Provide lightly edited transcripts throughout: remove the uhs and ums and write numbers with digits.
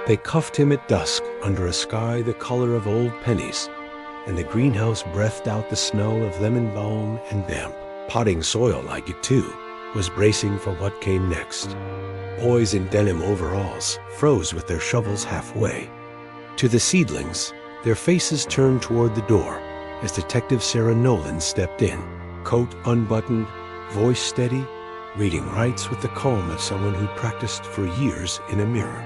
They cuffed him at dusk under a sky the color of old pennies, and the greenhouse breathed out the smell of lemon balm and damp. Potting soil like it too was bracing for what came next. Boys in denim overalls froze with their shovels halfway. To the seedlings, their faces turned toward the door as Detective Sarah Nolan stepped in, coat unbuttoned, voice steady, reading rights with the calm of someone who'd practiced for years in a mirror.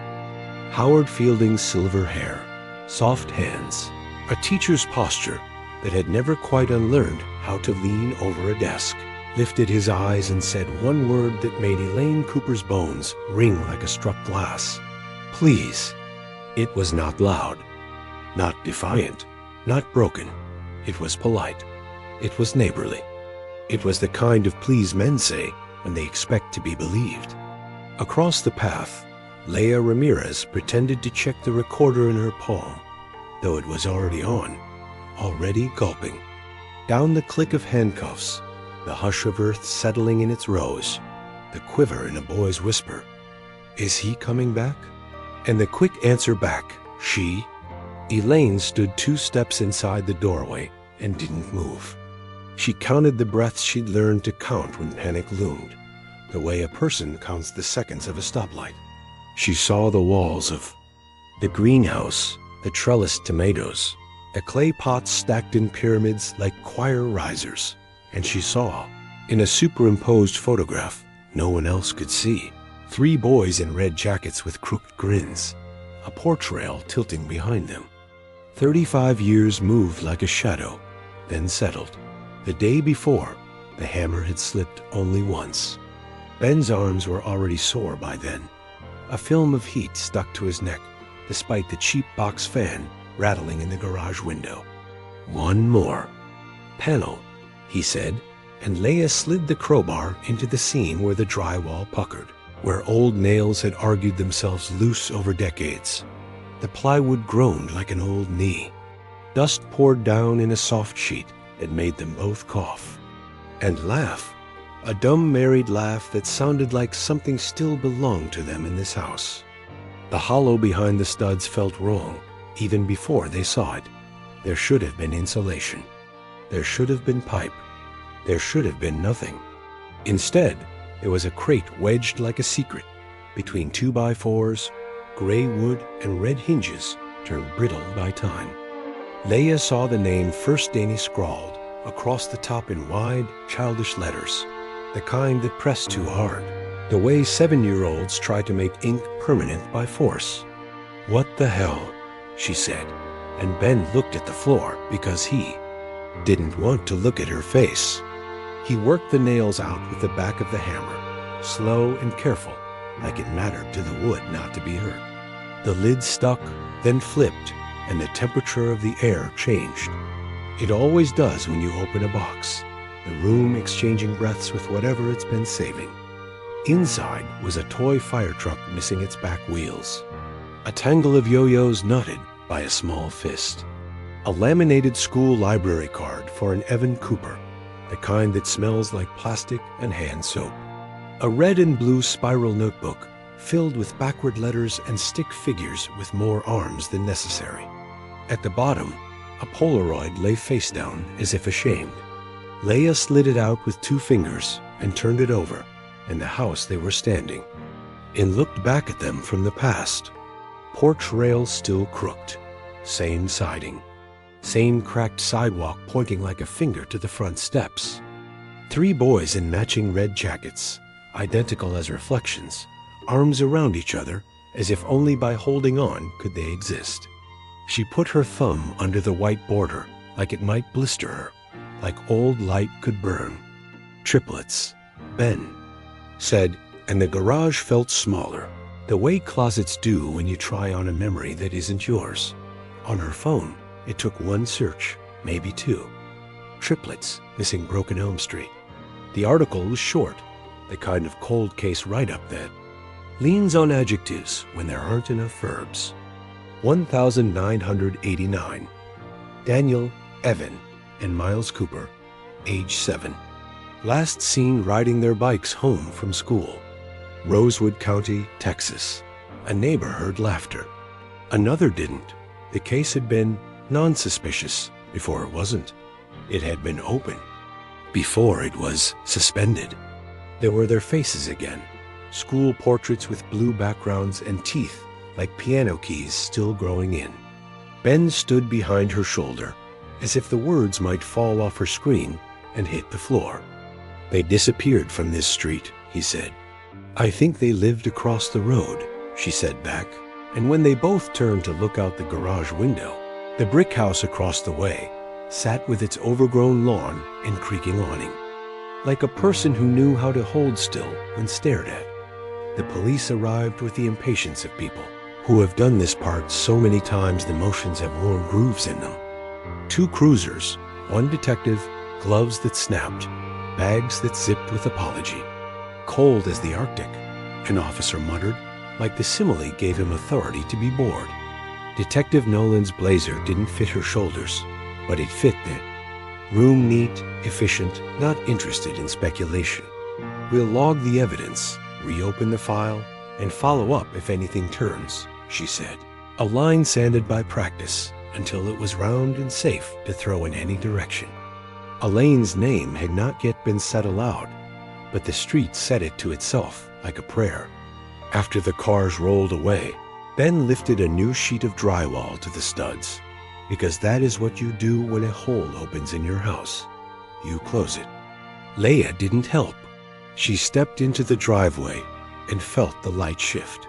Howard Fielding's silver hair, soft hands, a teacher's posture that had never quite unlearned how to lean over a desk, lifted his eyes and said one word that made Elaine Cooper's bones ring like a struck glass. Please. It was not loud, not defiant, not broken. It was polite. It was neighborly. It was the kind of please men say when they expect to be believed. Across the path, Leah Ramirez pretended to check the recorder in her palm, though it was already on, already gulping. Down the click of handcuffs, the hush of earth settling in its rows, the quiver in a boy's whisper, "Is he coming back?" And the quick answer back, "She." Elaine stood 2 steps inside the doorway and didn't move. She counted the breaths she'd learned to count when panic loomed, the way a person counts the seconds of a stoplight. She saw the walls of the greenhouse, the trellised tomatoes, the clay pots stacked in pyramids like choir risers, and she saw, in a superimposed photograph no one else could see, 3 boys in red jackets with crooked grins, a porch rail tilting behind them. 35 years moved like a shadow, then settled. The day before, the hammer had slipped only once. Ben's arms were already sore by then. A film of heat stuck to his neck, despite the cheap box fan rattling in the garage window. One more. Panel, he said, and Leah slid the crowbar into the seam where the drywall puckered, where old nails had argued themselves loose over decades. The plywood groaned like an old knee. Dust poured down in a soft sheet that made them both cough. And laugh. A dumb married laugh that sounded like something still belonged to them in this house. The hollow behind the studs felt wrong, even before they saw it. There should have been insulation. There should have been pipe. There should have been nothing. Instead, there was a crate wedged like a secret between 2x4s, gray wood and red hinges turned brittle by time. Leah saw the name First Danny scrawled across the top in wide, childish letters, the kind that pressed too hard, the way 7-year-olds try to make ink permanent by force. "What the hell?" she said, and Ben looked at the floor because he didn't want to look at her face. He worked the nails out with the back of the hammer, slow and careful, like it mattered to the wood not to be hurt. The lid stuck, then flipped, and the temperature of the air changed. It always does when you open a box, the room exchanging breaths with whatever it's been saving. Inside was a toy fire truck missing its back wheels. A tangle of yo-yos knotted by a small fist. A laminated school library card for an Evan Cooper, the kind that smells like plastic and hand soap. A red and blue spiral notebook filled with backward letters and stick figures with more arms than necessary. At the bottom, a Polaroid lay face down as if ashamed. Leah slid it out with 2 fingers and turned it over, and the house they were standing, and looked back at them from the past. Porch rail still crooked, same siding, same cracked sidewalk pointing like a finger to the front steps. 3 boys in matching red jackets, identical as reflections, arms around each other as if only by holding on could they exist. She put her thumb under the white border like it might blister her, like old light could burn. "Triplets," Ben said, and the garage felt smaller, the way closets do when you try on a memory that isn't yours. On her phone, it took 1 search, maybe 2. Triplets missing Broken Elm Street. The article was short, the kind of cold case write-up that leans on adjectives when there aren't enough verbs. 1989. Daniel, Evan, and Miles Cooper, age 7. Last seen riding their bikes home from school. Rosewood County, Texas. A neighbor heard laughter. Another didn't. The case had been non-suspicious before it wasn't. It had been open before it was suspended. There were their faces again, school portraits with blue backgrounds and teeth like piano keys still growing in. Ben stood behind her shoulder, as if the words might fall off her screen and hit the floor. They disappeared from this street, he said. I think they lived across the road, she said back. And when they both turned to look out the garage window, the brick house across the way sat with its overgrown lawn and creaking awning, like a person who knew how to hold still when stared at. The police arrived with the impatience of people who have done this part so many times the motions have worn grooves in them. 2 cruisers, 1 detective, gloves that snapped, bags that zipped with apology. Cold as the Arctic, an officer muttered, like the simile gave him authority to be bored. Detective Nolan's blazer didn't fit her shoulders, but it fit the room neat, efficient, not interested in speculation. We'll log the evidence, reopen the file, and follow up if anything turns, she said. A line sanded by practice until it was round and safe to throw in any direction. Elaine's name had not yet been said aloud, but the street said it to itself like a prayer. After the cars rolled away, Ben lifted a new sheet of drywall to the studs, because that is what you do when a hole opens in your house. You close it. Leia didn't help. She stepped into the driveway and felt the light shift.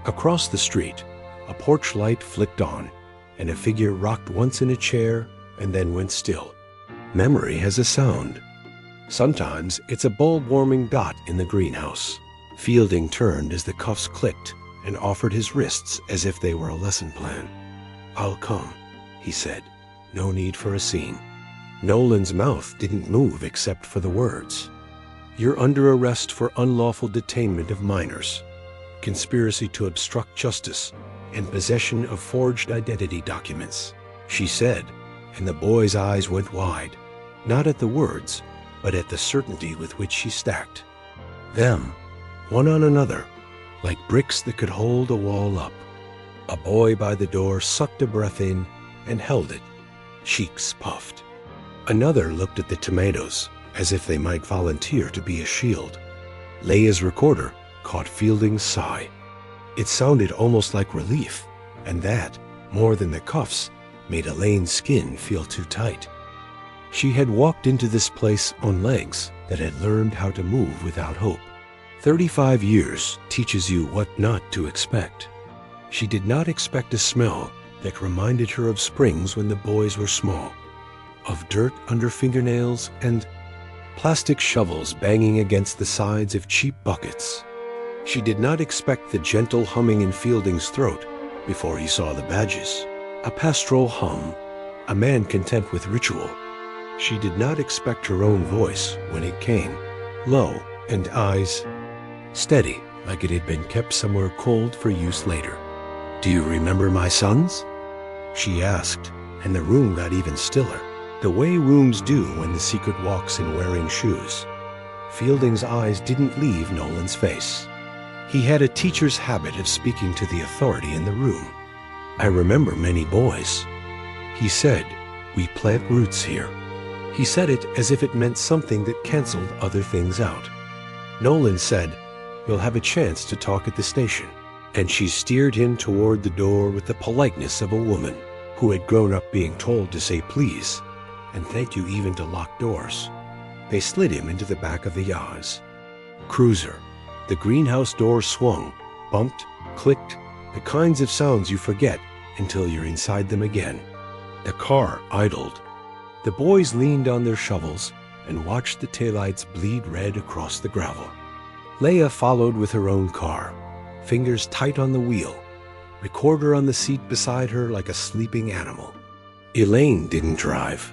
Across the street, a porch light flicked on, and a figure rocked once in a chair and then went still. Memory has a sound. Sometimes it's a bulb-warming dot in the greenhouse. Fielding turned as the cuffs clicked and offered his wrists as if they were a lesson plan. I'll come, he said. No need for a scene. Nolan's mouth didn't move except for the words. You're under arrest for unlawful detainment of minors, conspiracy to obstruct justice, and possession of forged identity documents, she said, and the boy's eyes went wide, not at the words, but at the certainty with which she stacked them, one on another, like bricks that could hold a wall up. A boy by the door sucked a breath in and held it, cheeks puffed. Another looked at the tomatoes as if they might volunteer to be a shield. Leia's recorder caught Fielding's sigh. It sounded almost like relief, and that, more than the cuffs, made Elaine's skin feel too tight. She had walked into this place on legs that had learned how to move without hope. 35 years teaches you what not to expect. She did not expect a smell that reminded her of springs when the boys were small, of dirt under fingernails and plastic shovels banging against the sides of cheap buckets. She did not expect the gentle humming in Fielding's throat before he saw the badges, a pastoral hum, a man content with ritual. She did not expect her own voice when it came, low and eyes steady like it had been kept somewhere cold for use later. Do you remember my sons? She asked, and the room got even stiller, the way rooms do when the secret walks in wearing shoes. Fielding's eyes didn't leave Nolan's face. He had a teacher's habit of speaking to the authority in the room. I remember many boys. He said, we plant roots here. He said it as if it meant something that canceled other things out. Nolan said, you'll have a chance to talk at the station. And she steered him toward the door with the politeness of a woman who had grown up being told to say please, and thank you even to lock doors. They slid him into the back of the Yaz. Cruiser. The greenhouse door swung, bumped, clicked, the kinds of sounds you forget until you're inside them again. The car idled. The boys leaned on their shovels and watched the taillights bleed red across the gravel. Leia followed with her own car, fingers tight on the wheel, recorder on the seat beside her like a sleeping animal. Elaine didn't drive.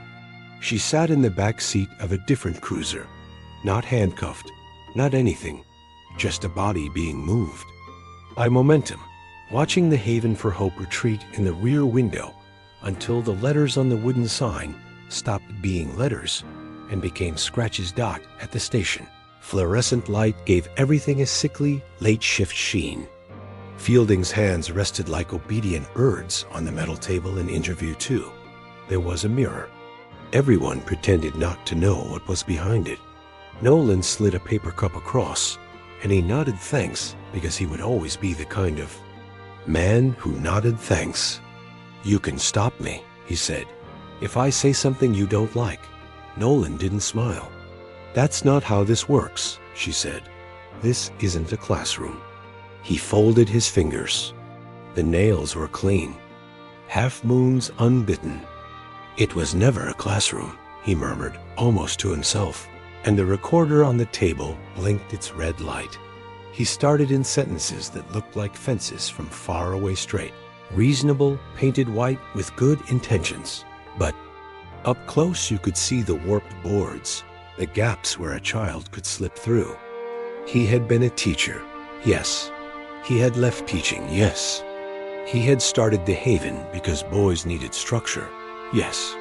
She sat in the back seat of a different cruiser, not handcuffed, not anything, just a body being moved by momentum, watching the Haven for Hope retreat in the rear window until the letters on the wooden sign stopped being letters and became Scratch's dot at the station. Fluorescent light gave everything a sickly, late-shift sheen. Fielding's hands rested like obedient birds on the metal table in interview 2. There was a mirror. Everyone pretended not to know what was behind it. Nolan slid a paper cup across, and he nodded thanks because he would always be the kind of man who nodded thanks. "You can stop me," he said, "if I say something you don't like." Nolan didn't smile. "That's not how this works," she said. "This isn't a classroom." He folded his fingers. The nails were clean. Half moons unbitten. "It was never a classroom," he murmured, almost to himself, and the recorder on the table blinked its red light. He started in sentences that looked like fences from far away straight. Reasonable, painted white with good intentions. But up close you could see the warped boards, the gaps where a child could slip through. He had been a teacher, yes. He had left teaching, yes. He had started the Haven because boys needed structure, yes.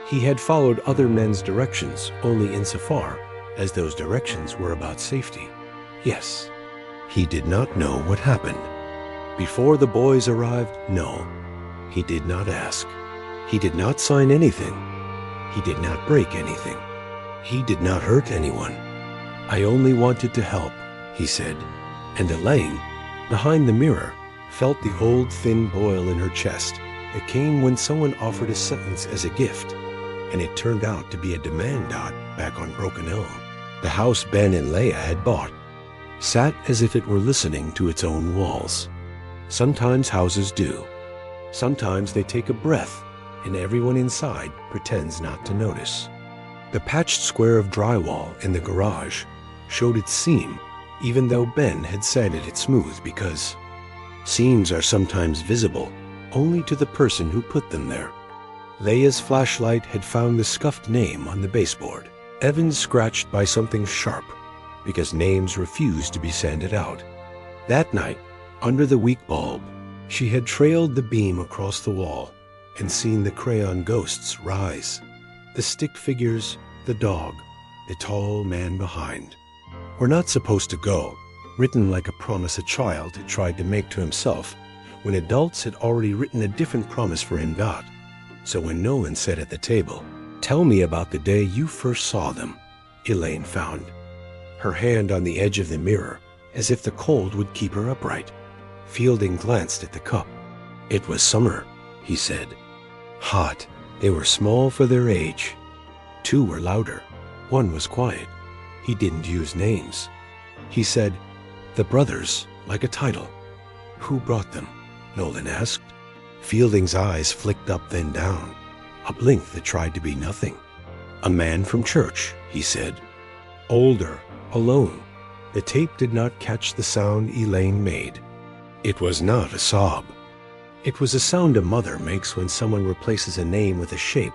He had followed other men's directions only insofar as those directions were about safety, yes. He did not know what happened. Before the boys arrived, no. He did not ask. He did not sign anything. He did not break anything. He did not hurt anyone. "I only wanted to help," he said, and Elaine, behind the mirror, felt the old thin boil in her chest that came when someone offered a sentence as a gift, and it turned out to be a demand dot back on Broken Elm. The house Ben and Leia had bought sat as if it were listening to its own walls. Sometimes houses do. Sometimes they take a breath, and everyone inside pretends not to notice. The patched square of drywall in the garage showed its seam, even though Ben had sanded it smooth because seams are sometimes visible only to the person who put them there. Leia's flashlight had found the scuffed name on the baseboard, Evans scratched by something sharp, because names refused to be sanded out. That night, under the weak bulb, she had trailed the beam across the wall and seen the crayon ghosts rise. The stick figures, the dog, the tall man behind. "We're not supposed to go," written like a promise a child had tried to make to himself when adults had already written a different promise for him God. So when Nolan said at the table, "Tell me about the day you first saw them," Elaine found, her hand on the edge of the mirror, as if the cold would keep her upright. Fielding glanced at the cup. "It was summer," he said. "Hot. They were small for their age. 2 were louder. 1 was quiet. He didn't use names. He said, 'The brothers,' like a title." "Who brought them?" Nolan asked. Fielding's eyes flicked up then down, a blink that tried to be nothing. "A man from church," he said. "Older, alone." The tape did not catch the sound Elaine made. It was not a sob. It was a sound a mother makes when someone replaces a name with a shape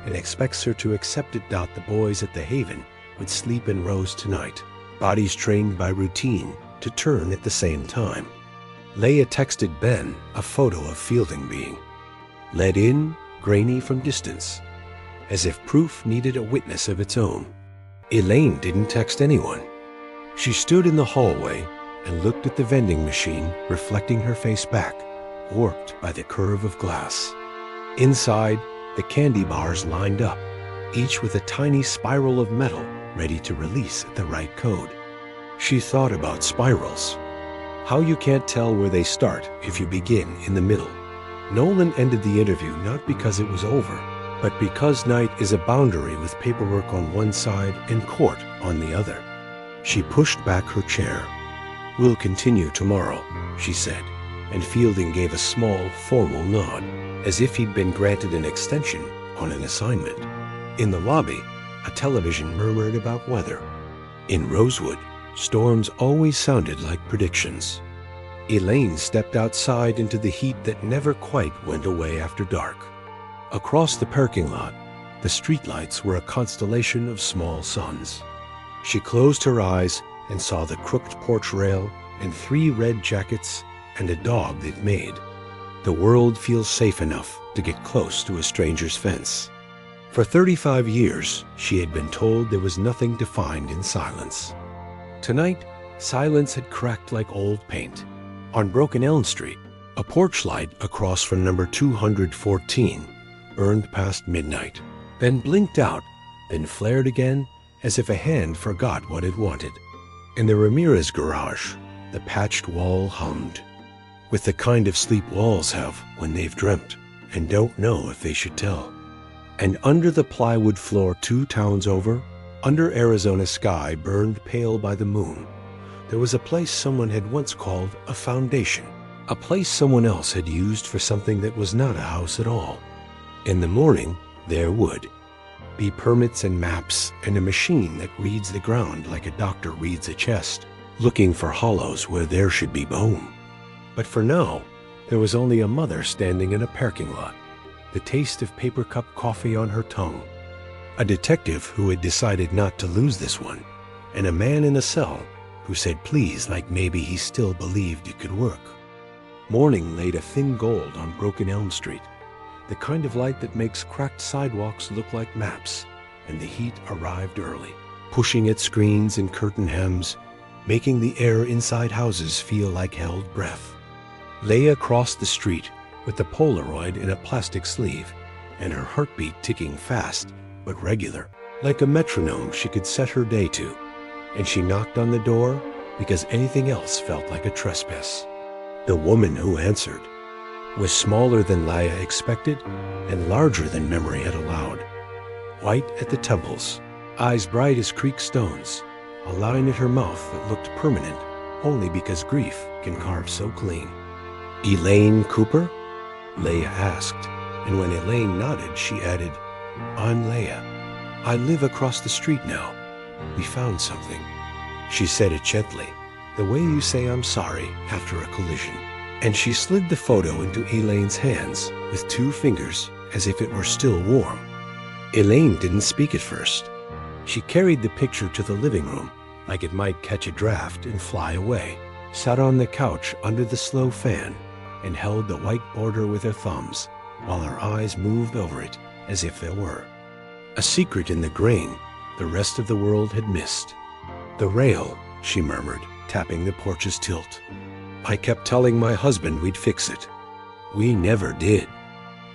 and expects her to accept it. The boys at the Haven would sleep in rows tonight, bodies trained by routine to turn at the same time. Leia texted Ben a photo of Fielding being led in, grainy from distance, as if proof needed a witness of its own. Elaine didn't text anyone. She stood in the hallway and looked at the vending machine reflecting her face back, warped by the curve of glass. Inside, the candy bars lined up, each with a tiny spiral of metal ready to release at the right code. She thought about spirals. How you can't tell where they start if you begin in the middle. Nolan ended the interview not because it was over, but because night is a boundary with paperwork on one side and court on the other. She pushed back her chair. "We'll continue tomorrow," she said, and Fielding gave a small, formal nod, as if he'd been granted an extension on an assignment. In the lobby, a television murmured about weather. In Rosewood, storms always sounded like predictions. Elaine stepped outside into the heat that never quite went away after dark. Across the parking lot, the streetlights were a constellation of small suns. She closed her eyes and saw the crooked porch rail and 3 red jackets and a dog they'd made. The world feels safe enough to get close to a stranger's fence. For 35 years, she had been told there was nothing to find in silence. Tonight, silence had cracked like old paint. On Broken Elm Street, a porch light across from number 214 burned past midnight, then blinked out, then flared again as if a hand forgot what it wanted. In the Ramirez garage, the patched wall hummed, with the kind of sleep walls have when they've dreamt and don't know if they should tell. And under the plywood floor 2 towns over, under Arizona sky burned pale by the moon, there was a place someone had once called a foundation, a place someone else had used for something that was not a house at all. In the morning, there would be permits and maps and a machine that reads the ground like a doctor reads a chest, looking for hollows where there should be bone. But for now, there was only a mother standing in a parking lot, the taste of paper cup coffee on her tongue, a detective who had decided not to lose this one, and a man in a cell who said please like maybe he still believed it could work. Morning laid a thin gold on Broken Elm Street, the kind of light that makes cracked sidewalks look like maps, and the heat arrived early, pushing at screens and curtain hems, making the air inside houses feel like held breath. Leia crossed the street with the Polaroid in a plastic sleeve, and her heartbeat ticking fast but regular, like a metronome she could set her day to, and she knocked on the door because anything else felt like a trespass. The woman who answered was smaller than Leia expected and larger than memory had allowed. White at the temples, eyes bright as creek stones, a line at her mouth that looked permanent only because grief can carve so clean. "Elaine Cooper?" Leia asked, and when Elaine nodded, she added, "I'm Leia. I live across the street now. We found something." She said it gently, the way you say I'm sorry after a collision, and she slid the photo into Elaine's hands with 2 fingers as if it were still warm. Elaine didn't speak at first. She carried the picture to the living room like it might catch a draft and fly away, sat on the couch under the slow fan, and held the white border with her thumbs while her eyes moved over it as if there were a secret in the grain the rest of the world had missed. "The rail," she murmured, tapping the porch's tilt. "I kept telling my husband we'd fix it. We never did."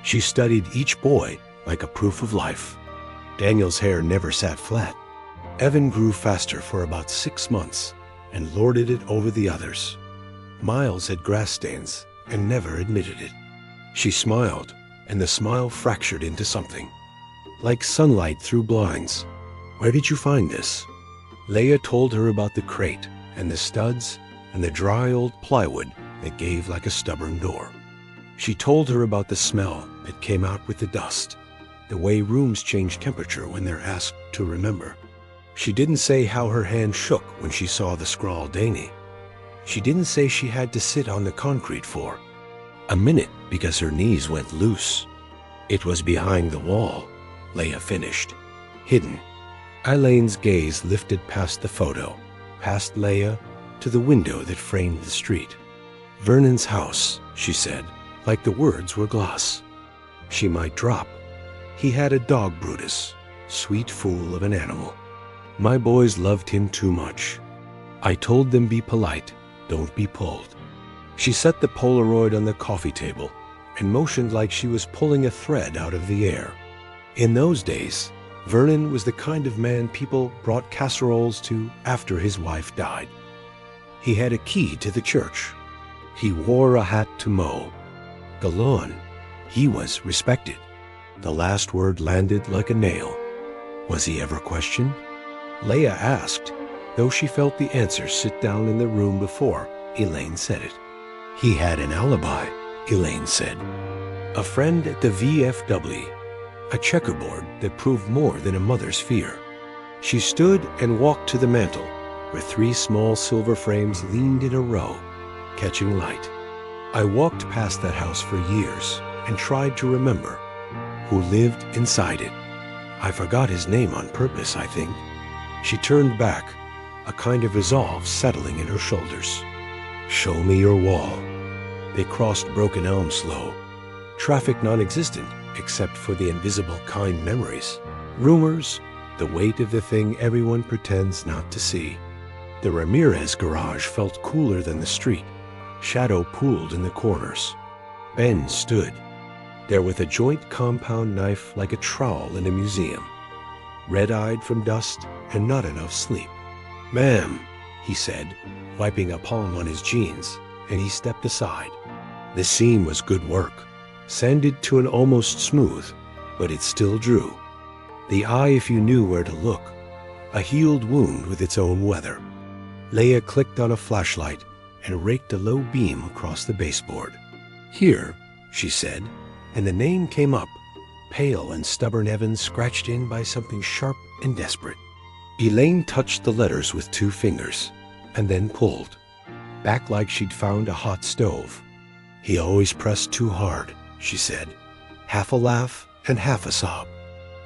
She studied each boy like a proof of life. Daniel's hair never sat flat. Evan grew faster for about 6 months and lorded it over the others. Miles had grass stains and never admitted it. She smiled, and the smile fractured into something, like sunlight through blinds. "Where did you find this?" Leia told her about the crate and the studs and the dry old plywood that gave like a stubborn door. She told her about the smell that came out with the dust, the way rooms change temperature when they're asked to remember. She didn't say how her hand shook when she saw the scrawl Danny. She didn't say she had to sit on the concrete for a minute because her knees went loose. "It was behind the wall," Leia finished, "hidden." Elaine's gaze lifted past the photo, past Leia, to the window that framed the street. "Vernon's house," she said, like the words were gloss. She might drop. "He had a dog, Brutus, sweet fool of an animal. My boys loved him too much. I told them be polite, don't be pulled." She set the Polaroid on the coffee table and motioned like she was pulling a thread out of the air. In those days, Vernon was the kind of man people brought casseroles to after his wife died. He had a key to the church. He wore a hat to mow. The lawn. He was respected. The last word landed like a nail. Was he ever questioned? Leia asked, though she felt the answer sit down in the room before Elaine said it. He had an alibi, Elaine said. A friend at the VFW, a checkerboard that proved more than a mother's fear. She stood and walked to the mantel, where 3 small silver frames leaned in a row, catching light. I walked past that house for years and tried to remember who lived inside it. I forgot his name on purpose, I think. She turned back, a kind of resolve settling in her shoulders. "Show me your wall." They crossed Broken Elm slow. Traffic non-existent, except for the invisible kind memories. Rumors, the weight of the thing everyone pretends not to see. The Ramirez garage felt cooler than the street. Shadow pooled in the corners. Ben stood there with a joint compound knife like a trowel in a museum, red-eyed from dust and not enough sleep. "Ma'am," he said, wiping a palm on his jeans, and he stepped aside. The seam was good work, sanded to an almost smooth, but it still drew. The eye if you knew where to look, a healed wound with its own weather. Leia clicked on a flashlight and raked a low beam across the baseboard. "Here," she said, and the name came up, pale and stubborn Evans scratched in by something sharp and desperate. Elaine touched the letters with 2 fingers, and then pulled, back like she'd found a hot stove. "He always pressed too hard," she said, half a laugh and half a sob.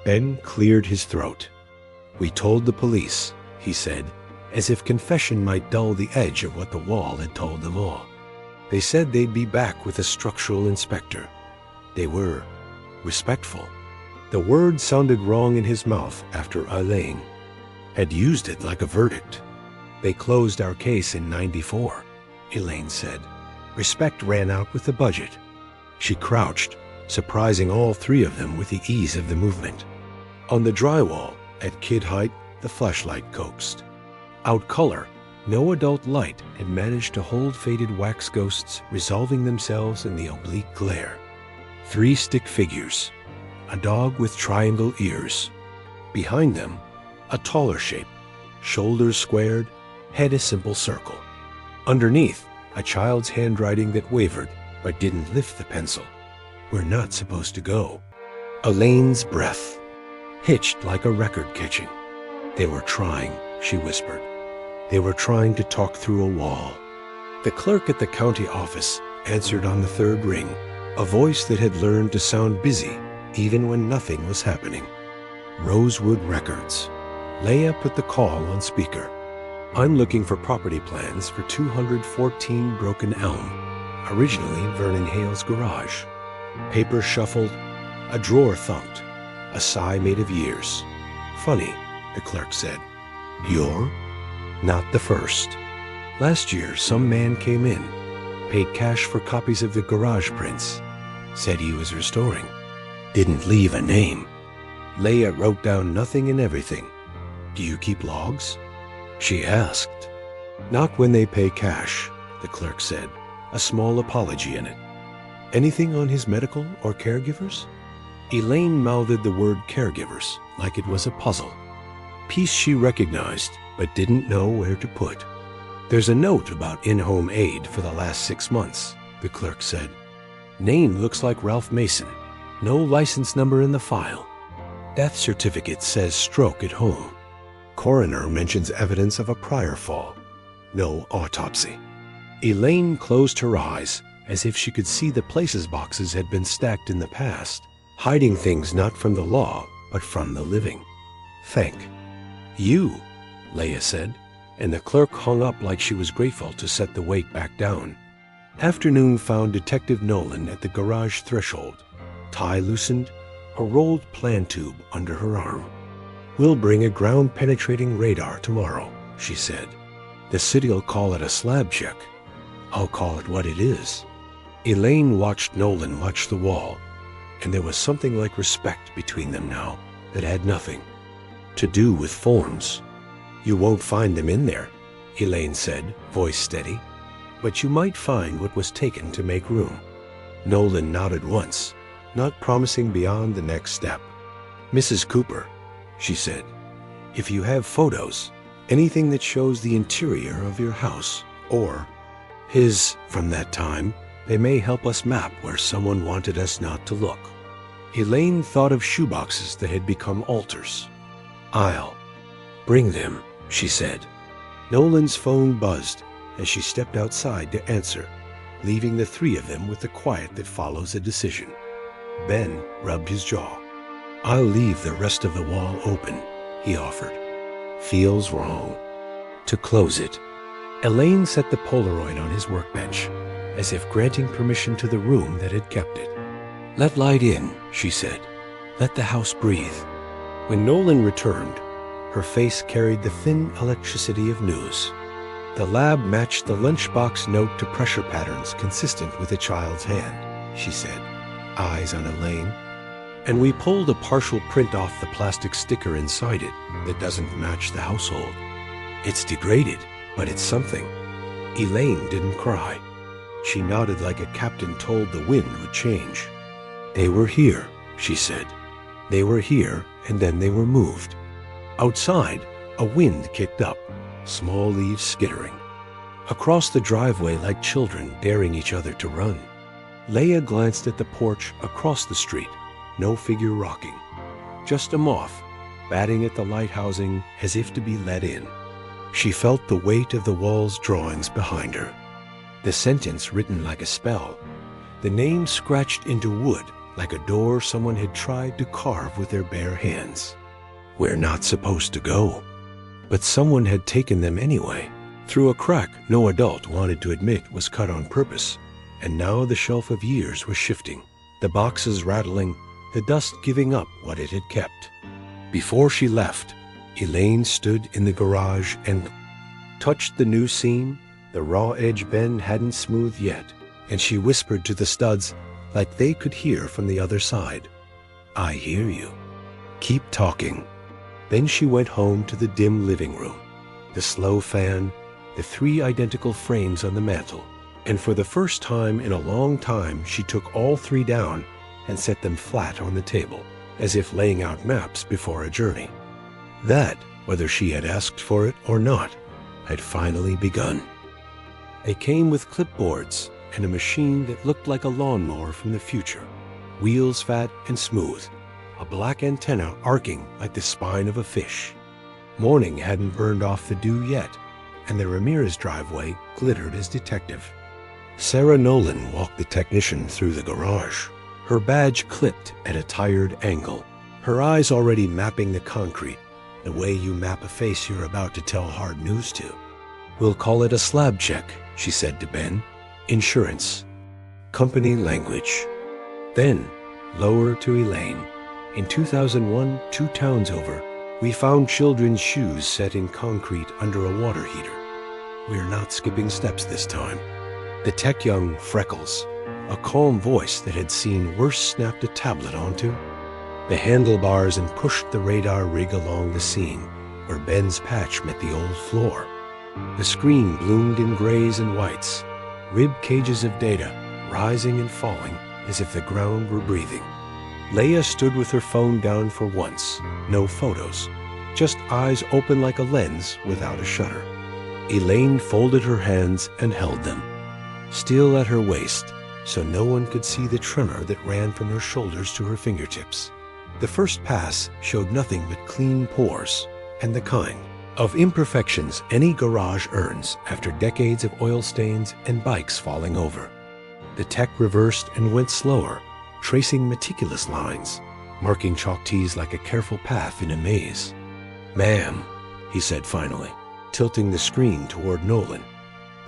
Ben cleared his throat. "We told the police," he said, as if confession might dull the edge of what the wall had told them all. "They said they'd be back with a structural inspector. They were respectful." The word sounded wrong in his mouth after Elaine had used it like a verdict. "They closed our case in '94, Elaine said. "Respect ran out with the budget." She crouched, surprising all 3 of them with the ease of the movement. On the drywall, at kid height, the flashlight coaxed. Out color, no adult light had managed to hold faded wax ghosts resolving themselves in the oblique glare. 3 stick figures, a dog with triangle ears. Behind them, a taller shape, shoulders squared, head a simple circle. Underneath, a child's handwriting that wavered but didn't lift the pencil. "We're not supposed to go." Elaine's breath hitched like a record catching. "They were trying," she whispered. "They were trying to talk through a wall." The clerk at the county office answered on the 3rd ring, a voice that had learned to sound busy even when nothing was happening. "Rosewood Records." Leia put the call on speaker. "I'm looking for property plans for 214 Broken Elm, originally Vernon Hale's garage." Paper shuffled, a drawer thumped, a sigh made of years. "Funny," the clerk said. "You're not the first. Last year, some man came in, paid cash for copies of the garage prints, said he was restoring. Didn't leave a name." Leia wrote down nothing and everything. "Do you keep logs?" she asked. "Not when they pay cash," the clerk said, a small apology in it. "Anything on his medical or caregivers?" Elaine mouthed the word caregivers like it was a puzzle, piece she recognized but didn't know where to put. "There's a note about in-home aid for the last 6 months," the clerk said. "Name looks like Ralph Mason. No license number in the file. Death certificate says stroke at home. Coroner mentions evidence of a prior fall. No autopsy." Elaine closed her eyes as if she could see the places boxes had been stacked in the past, hiding things not from the law but from the living. "Thank you," Leia said, and the clerk hung up like she was grateful to set the weight back down. Afternoon found Detective Nolan at the garage threshold, tie loosened, a rolled plan tube under her arm. "We'll bring a ground-penetrating radar tomorrow," she said. "The city'll call it a slab check. I'll call it what it is." Elaine watched Nolan watch the wall, and there was something like respect between them now that had nothing to do with forms. "You won't find them in there," Elaine said, voice steady, "but you might find what was taken to make room." Nolan nodded once, not promising beyond the next step. "Mrs. Cooper," she said, "if you have photos, anything that shows the interior of your house, or his from that time, they may help us map where someone wanted us not to look." Elaine thought of shoeboxes that had become altars. "I'll bring them," she said. Nolan's phone buzzed as she stepped outside to answer, leaving the 3 of them with the quiet that follows a decision. Ben rubbed his jaw. "I'll leave the rest of the wall open," he offered. "Feels wrong to close it." Elaine set the Polaroid on his workbench, as if granting permission to the room that had kept it. "Let light in," she said. "Let the house breathe." When Nolan returned, her face carried the thin electricity of news. The lab matched the lunchbox note to pressure patterns consistent with a child's hand, she said, eyes on Elaine. And we pulled a partial print off the plastic sticker inside it that doesn't match the household. It's degraded, but it's something. Elaine didn't cry. She nodded like a captain told the wind would change. They were here, she said. They were here, and then they were moved. Outside, a wind kicked up, small leaves skittering. Across the driveway like children daring each other to run. Leia glanced at the porch across the street, no figure rocking. Just a moth, batting at the light housing as if to be let in. She felt the weight of the wall's drawings behind her. The sentence written like a spell. The name scratched into wood like a door someone had tried to carve with their bare hands. We're not supposed to go. But someone had taken them anyway, through a crack no adult wanted to admit was cut on purpose. And now the shelf of years was shifting, the boxes rattling, the dust giving up what it had kept. Before she left, Elaine stood in the garage and touched the new seam. The raw edge Ben hadn't smoothed yet, and she whispered to the studs like they could hear from the other side. I hear you. Keep talking. Then she went home to the dim living room, the slow fan, the 3 identical frames on the mantel, and for the first time in a long time she took all 3 down and set them flat on the table, as if laying out maps before a journey. That, whether she had asked for it or not, had finally begun. It came with clipboards and a machine that looked like a lawnmower from the future, wheels fat and smooth, a black antenna arcing like the spine of a fish. Morning hadn't burned off the dew yet, and the Ramirez driveway glittered as detective. Sarah Nolan walked the technician through the garage, her badge clipped at a tired angle, her eyes already mapping the concrete, the way you map a face you're about to tell hard news to. We'll call it a slab check, she said to Ben. Insurance. Company language. Then, lower to Elaine. In 2001, 2 towns over, we found children's shoes set in concrete under a water heater. We're not skipping steps this time. The tech young Freckles, a calm voice that had seen worse, snapped a tablet onto the handlebars and pushed the radar rig along the seam where Ben's patch met the old floor. The screen bloomed in grays and whites, rib cages of data rising and falling as if the ground were breathing. Leia stood with her phone down for once, no photos, just eyes open like a lens without a shutter. Elaine folded her hands and held them, still at her waist, so no one could see the tremor that ran from her shoulders to her fingertips. The first pass showed nothing but clean pores, and the kind of imperfections any garage earns after decades of oil stains and bikes falling over. The tech reversed and went slower, tracing meticulous lines, marking chalk tees like a careful path in a maze. Ma'am, he said finally, tilting the screen toward Nolan.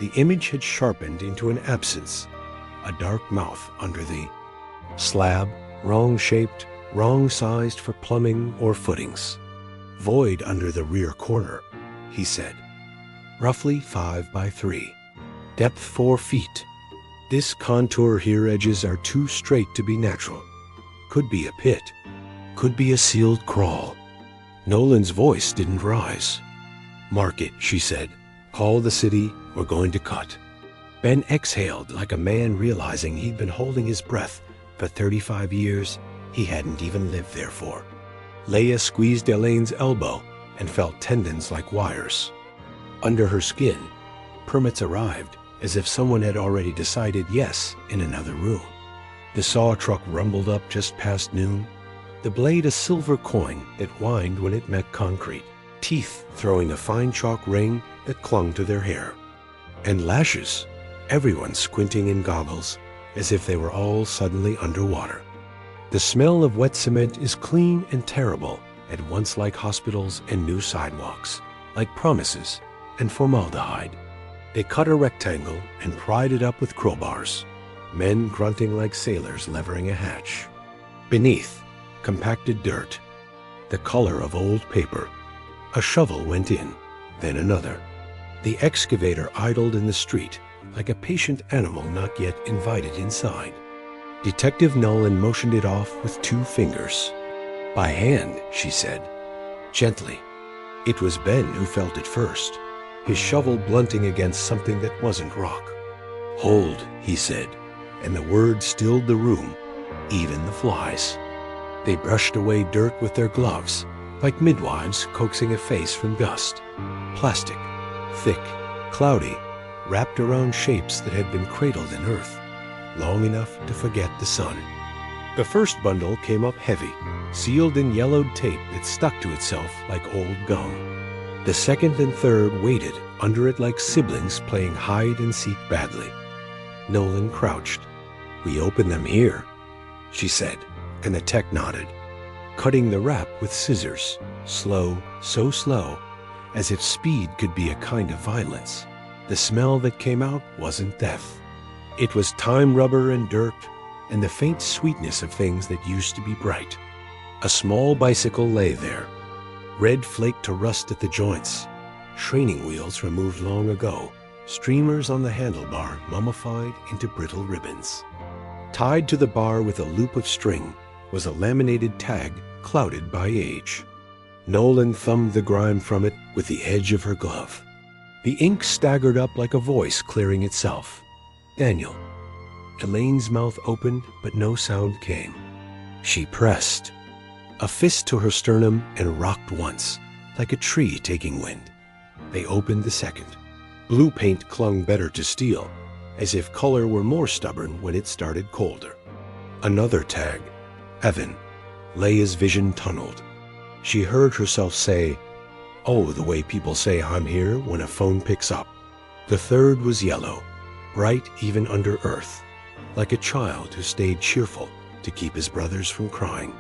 The image had sharpened into an absence, a dark mouth under the slab, wrong-shaped, wrong-sized for plumbing or footings. Void under the rear corner, he said. Roughly 5 by 3. Depth 4 feet. This contour here edges are too straight to be natural. Could be a pit. Could be a sealed crawl. Nolan's voice didn't rise. Mark it, she said. Call the city, we're going to cut. Ben exhaled like a man realizing he'd been holding his breath for 35 years he hadn't even lived there for. Leia squeezed Elaine's elbow and felt tendons like wires. Under her skin, permits arrived as if someone had already decided yes in another room. The saw truck rumbled up just past noon, the blade a silver coin that whined when it met concrete, teeth throwing a fine chalk ring that clung to their hair. And lashes, everyone squinting in goggles as if they were all suddenly underwater. The smell of wet cement is clean and terrible, at once like hospitals and new sidewalks, like promises and formaldehyde. They cut a rectangle and pried it up with crowbars, men grunting like sailors levering a hatch. Beneath, compacted dirt, the color of old paper. A shovel went in, then another. The excavator idled in the street, like a patient animal not yet invited inside. Detective Nolan motioned it off with 2 fingers. "By hand," she said, gently. It was Ben who felt it first, his shovel blunting against something that wasn't rock. "Hold," he said, and the word stilled the room, even the flies. They brushed away dirt with their gloves, like midwives coaxing a face from dust. Plastic, thick, cloudy, wrapped around shapes that had been cradled in earth, long enough to forget the sun. The first bundle came up heavy, sealed in yellowed tape that stuck to itself like old gum. The second and third waited under it like siblings playing hide-and-seek badly. Nolan crouched. "We open them here," she said, and the tech nodded, cutting the wrap with scissors, slow, so slow, as if speed could be a kind of violence. The smell that came out wasn't death. It was time rubber and dirt, and the faint sweetness of things that used to be bright. A small bicycle lay there, red flaked to rust at the joints, training wheels removed long ago, streamers on the handlebar mummified into brittle ribbons. Tied to the bar with a loop of string was a laminated tag clouded by age. Nolan thumbed the grime from it with the edge of her glove. The ink staggered up like a voice clearing itself. "Daniel." Elaine's mouth opened, but no sound came. She pressed, a fist to her sternum, and rocked once, like a tree taking wind. They opened the second. Blue paint clung better to steel, as if color were more stubborn when it started colder. Another tag, Evan. Leia's vision tunneled. She heard herself say, "Oh, the way people say I'm here when a phone picks up." The third was yellow, bright even under earth, like a child who stayed cheerful to keep his brothers from crying.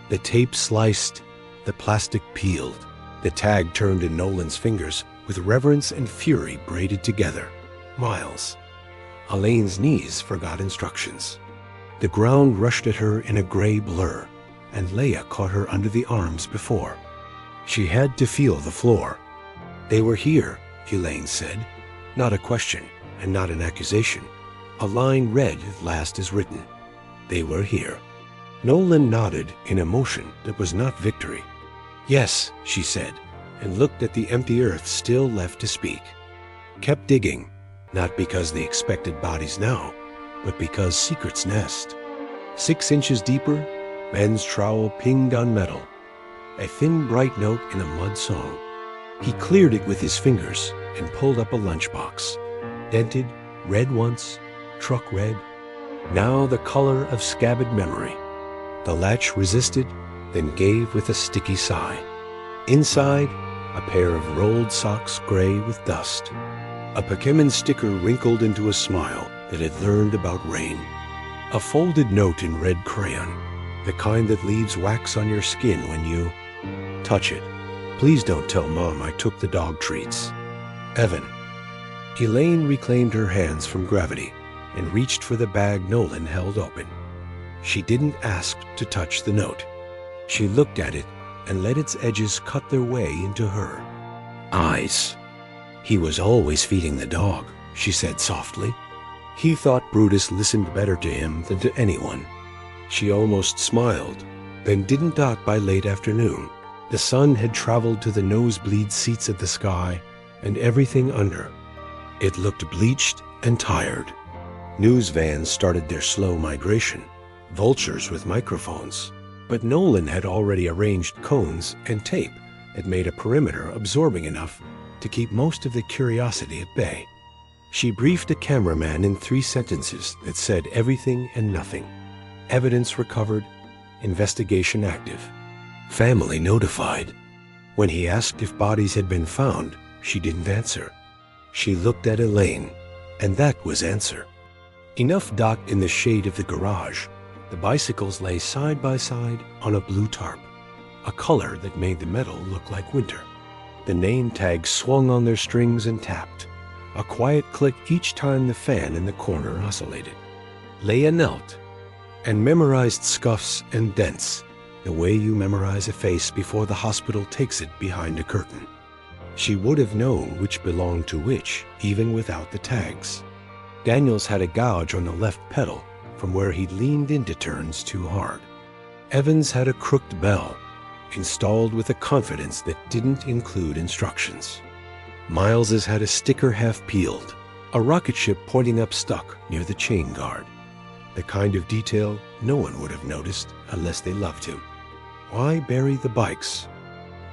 The tape sliced, the plastic peeled. The tag turned in Nolan's fingers with reverence and fury braided together. Miles. Elaine's knees forgot instructions. The ground rushed at her in a gray blur, and Leia caught her under the arms before. She had to feel the floor. "They were here," Elaine said. Not a question, and not an accusation. A line read at last as written. They were here. Nolan nodded in emotion that was not victory. "Yes," she said, and looked at the empty earth still left to speak. Kept digging, not because they expected bodies now, but because secrets nest. 6 inches deeper, Ben's trowel pinged on metal, a thin bright note in a mud song. He cleared it with his fingers and pulled up a lunchbox. Dented, red once, truck red, now the color of scabbard memory. The latch resisted, then gave with a sticky sigh. Inside, a pair of rolled socks gray with dust. A Pokemon sticker wrinkled into a smile that had learned about rain. A folded note in red crayon, the kind that leaves wax on your skin when you touch it. "Please don't tell Mom I took the dog treats. Evan." Elaine reclaimed her hands from gravity and reached for the bag Nolan held open. She didn't ask to touch the note. She looked at it and let its edges cut their way into her eyes. "He was always feeding the dog," she said softly. He thought Brutus listened better to him than to anyone. She almost smiled, then didn't dot by late afternoon. The sun had traveled to the nosebleed seats of the sky and everything under. It looked bleached and tired. News vans started their slow migration, vultures with microphones. But Nolan had already arranged cones and tape that made a perimeter absorbing enough to keep most of the curiosity at bay. She briefed a cameraman in 3 sentences that said everything and nothing. Evidence recovered, investigation active, family notified. When he asked if bodies had been found, she didn't answer. She looked at Elaine, and that was answer. Enough docked in the shade of the garage. The bicycles lay side by side on a blue tarp, a color that made the metal look like winter. The name tags swung on their strings and tapped, a quiet click each time the fan in the corner oscillated. Leia knelt and memorized scuffs and dents, the way you memorize a face before the hospital takes it behind a curtain. She would have known which belonged to which, even without the tags. Daniels had a gouge on the left pedal from where he'd leaned into turns too hard. Evans had a crooked bell, installed with a confidence that didn't include instructions. Miles's had a sticker half peeled, a rocket ship pointing up stuck near the chain guard. The kind of detail no one would have noticed unless they loved him. Why bury the bikes?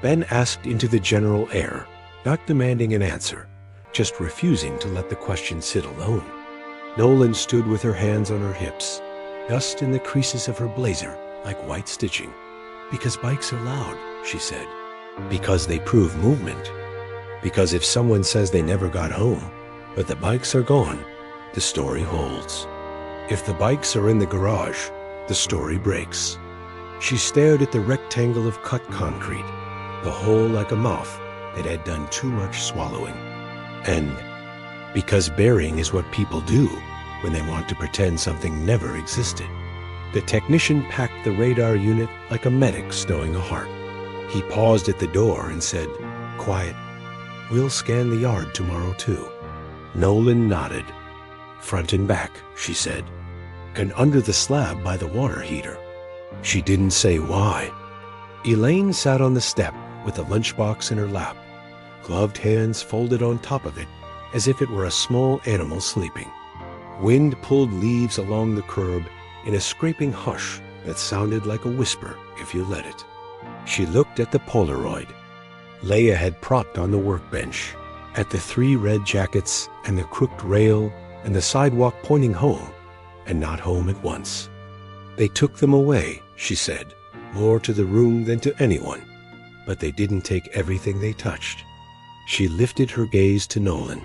Ben asked into the general air, not demanding an answer, just refusing to let the question sit alone. Nolan stood with her hands on her hips, dust in the creases of her blazer like white stitching. Because bikes are loud, she said. Because they prove movement. Because if someone says they never got home, but the bikes are gone, the story holds. If the bikes are in the garage, the story breaks. She stared at the rectangle of cut concrete, the hole like a mouth that had done too much swallowing. And because burying is what people do when they want to pretend something never existed. The technician packed the radar unit like a medic stowing a heart. He paused at the door and said, "Quiet. We'll scan the yard tomorrow too." Nolan nodded. "Front and back," she said, "and under the slab by the water heater." She didn't say why. Elaine sat on the step with the lunchbox in her lap, gloved hands folded on top of it as if it were a small animal sleeping. Wind pulled leaves along the curb in a scraping hush that sounded like a whisper if you let it. She looked at the Polaroid. Leia had propped on the workbench, at the 3 red jackets and the crooked rail and the sidewalk pointing home, and not home at once. They took them away, she said, more to the room than to anyone, but they didn't take everything they touched. She lifted her gaze to Nolan.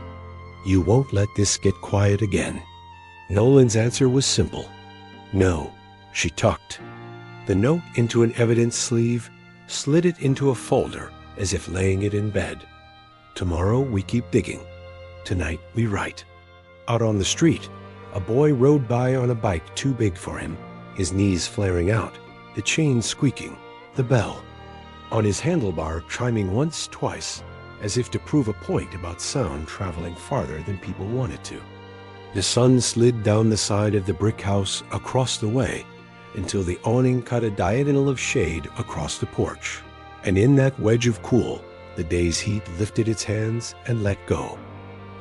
"You won't let this get quiet again." Nolan's answer was simple. "No." She tucked the note into an evidence sleeve, slid it into a folder as if laying it in bed. "Tomorrow we keep digging. Tonight we write." Out on the street, a boy rode by on a bike too big for him, his knees flaring out, the chain squeaking, the bell on his handlebar chiming once, twice, as if to prove a point about sound traveling farther than people wanted to. The sun slid down the side of the brick house across the way until the awning cut a diagonal of shade across the porch. And in that wedge of cool, the day's heat lifted its hands and let go.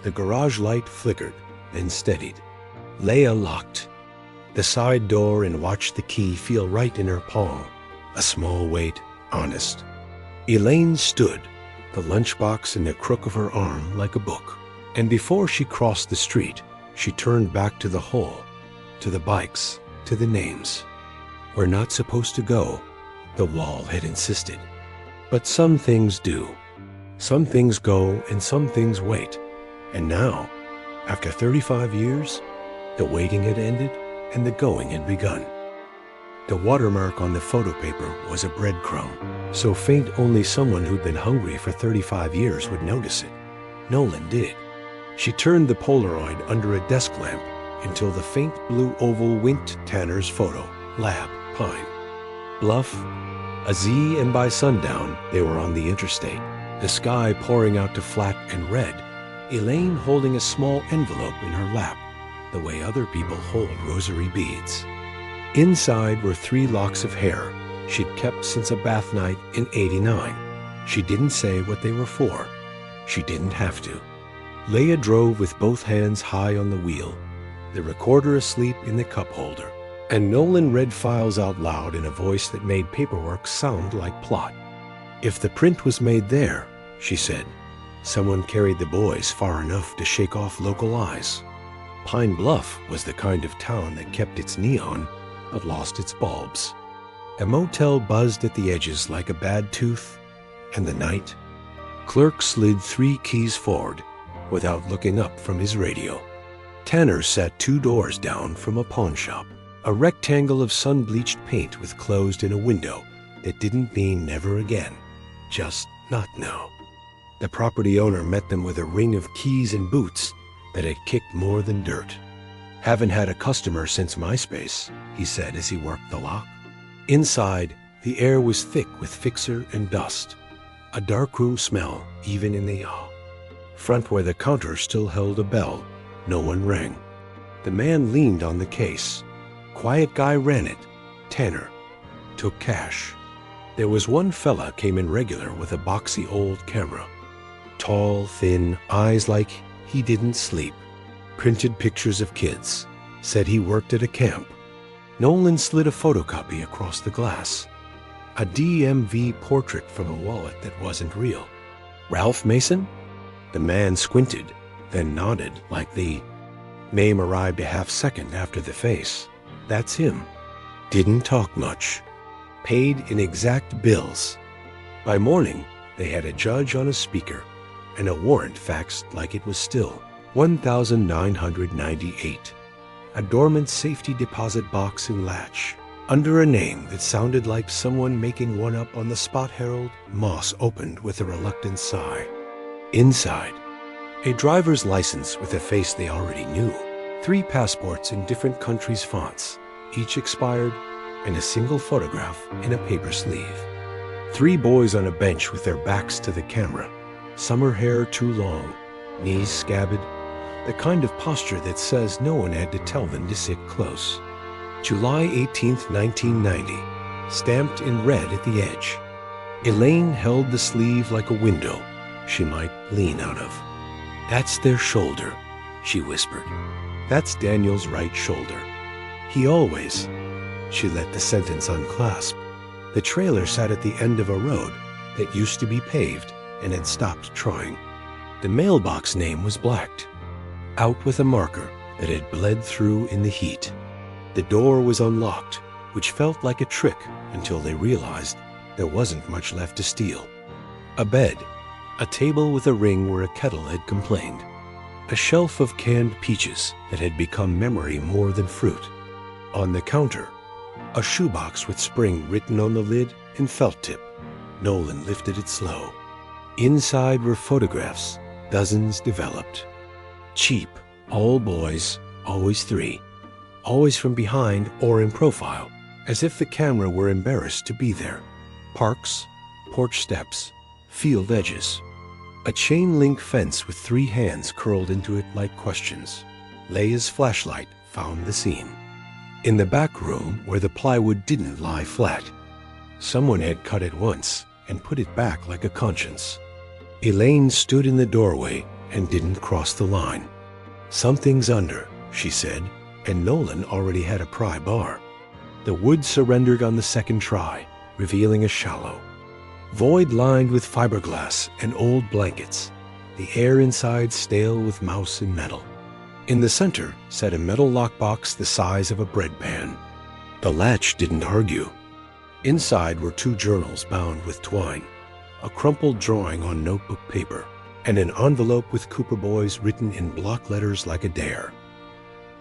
The garage light flickered, then steadied. Leia locked the side door and watched the key feel right in her palm. A small weight, honest. Elaine stood, the lunchbox in the crook of her arm like a book. And before she crossed the street, she turned back to the hole, to the bikes, to the names. "We're not supposed to go," the wall had insisted. But some things do. Some things go and some things wait. And now, after 35 years, the waiting had ended and the going had begun. The watermark on the photo paper was a breadcrumb, so faint only someone who'd been hungry for 35 years would notice it. Nolan did. She turned the Polaroid under a desk lamp until the faint blue oval winked Tanner's photo, lab, pine. Bluff, a Z, and by sundown, they were on the interstate, the sky pouring out to flat and red, Elaine holding a small envelope in her lap, the way other people hold rosary beads. Inside were 3 locks of hair she'd kept since a bath night in '89. She didn't say what they were for. She didn't have to. Leia drove with both hands high on the wheel, the recorder asleep in the cup holder, and Nolan read files out loud in a voice that made paperwork sound like plot. "If the print was made there," she said, "someone carried the boys far enough to shake off local eyes." Pine Bluff was the kind of town that kept its neon, but lost its bulbs. A motel buzzed at the edges like a bad tooth, and the night. Clerk slid 3 keys forward without looking up from his radio. Tanner sat 2 doors down from a pawn shop, a rectangle of sun-bleached paint with closed in a window that didn't mean never again, just not now. The property owner met them with a ring of keys and boots that had kicked more than dirt. "Haven't had a customer since MySpace," he said as he worked the lock. Inside, the air was thick with fixer and dust. A darkroom smell, even in the front where the counter still held a bell. No one rang. The man leaned on the case. Quiet guy ran it. Tanner. Took cash. There was one fella came in regular with a boxy old camera. Tall, thin, eyes like he didn't sleep. Printed pictures of kids. Said he worked at a camp. Nolan slid a photocopy across the glass. A DMV portrait from a wallet that wasn't real. Ralph Mason? The man squinted, then nodded like the name arrived a half second after the face. That's him. Didn't talk much. Paid in exact bills. By morning, they had a judge on a speaker and a warrant faxed like it was still $1,998. A dormant safety deposit box and latch. Under a name that sounded like someone making one up on the spot. Herald. Moss opened with a reluctant sigh. Inside, a driver's license with a face they already knew. 3 passports in different countries' fonts, each expired, and a single photograph in a paper sleeve. 3 boys on a bench with their backs to the camera. Summer hair too long, knees scabbed, the kind of posture that says no one had to tell them to sit close. July 18th, 1990, stamped in red at the edge. Elaine held the sleeve like a window she might lean out of. That's their shoulder, she whispered. That's Daniel's right shoulder. He always... She let the sentence unclasp. The trailer sat at the end of a road that used to be paved and had stopped trying. The mailbox name was blacked, out with a marker that had bled through in the heat. The door was unlocked, which felt like a trick until they realized there wasn't much left to steal. A bed, a table with a ring where a kettle had complained, a shelf of canned peaches that had become memory more than fruit. On the counter, a shoebox with spring written on the lid in felt tip. Nolan lifted it slow. Inside were photographs, dozens developed. Cheap, all boys, always 3. Always from behind or in profile, as if the camera were embarrassed to be there. Parks, porch steps, field edges. A chain-link fence with 3 hands curled into it like questions. Leia's flashlight found the scene. In the back room where the plywood didn't lie flat, someone had cut it once and put it back like a conscience. Elaine stood in the doorway and didn't cross the line. Something's under, she said, and Nolan already had a pry bar. The wood surrendered on the second try, revealing a shallow void lined with fiberglass and old blankets, the air inside stale with mouse and metal. In the center sat a metal lockbox the size of a bread pan. The latch didn't argue. Inside were 2 journals bound with twine, a crumpled drawing on notebook paper, and an envelope with Cooper Boys written in block letters like a dare.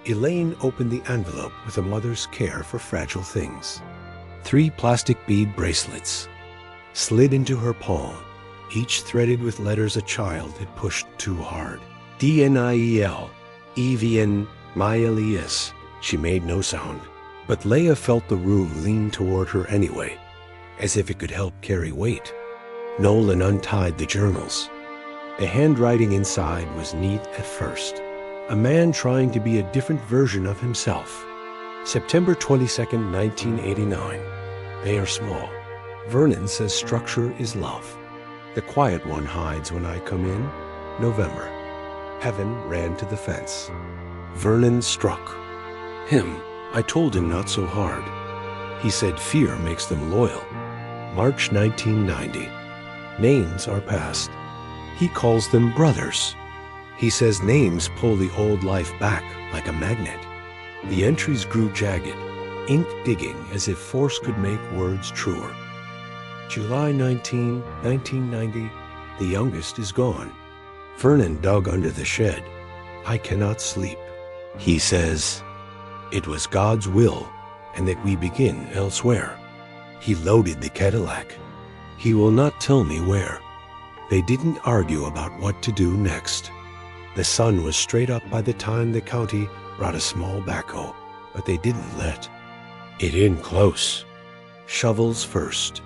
Elaine opened the envelope with a mother's care for fragile things. 3 plastic bead bracelets slid into her palm, each threaded with letters a child had pushed too hard. DNIEL, EVN, MyLES. She made no sound, but Leia felt the room lean toward her anyway, as if it could help carry weight. Nolan untied the journals. The handwriting inside was neat at first. A man trying to be a different version of himself. September 22nd, 1989. They are small. Vernon says structure is love. The quiet one hides when I come in. November. Heaven ran to the fence. Vernon struck. Him. I told him not so hard. He said fear makes them loyal. March 1990. Names are past. He calls them brothers. He says names pull the old life back like a magnet. The entries grew jagged, ink digging as if force could make words truer. July 19, 1990, the youngest is gone. Vernon dug under the shed. I cannot sleep. He says, it was God's will, and that we begin elsewhere. He loaded the Cadillac. He will not tell me where. They didn't argue about what to do next. The sun was straight up by the time the county brought a small backhoe, but they didn't let it in close. Shovels first.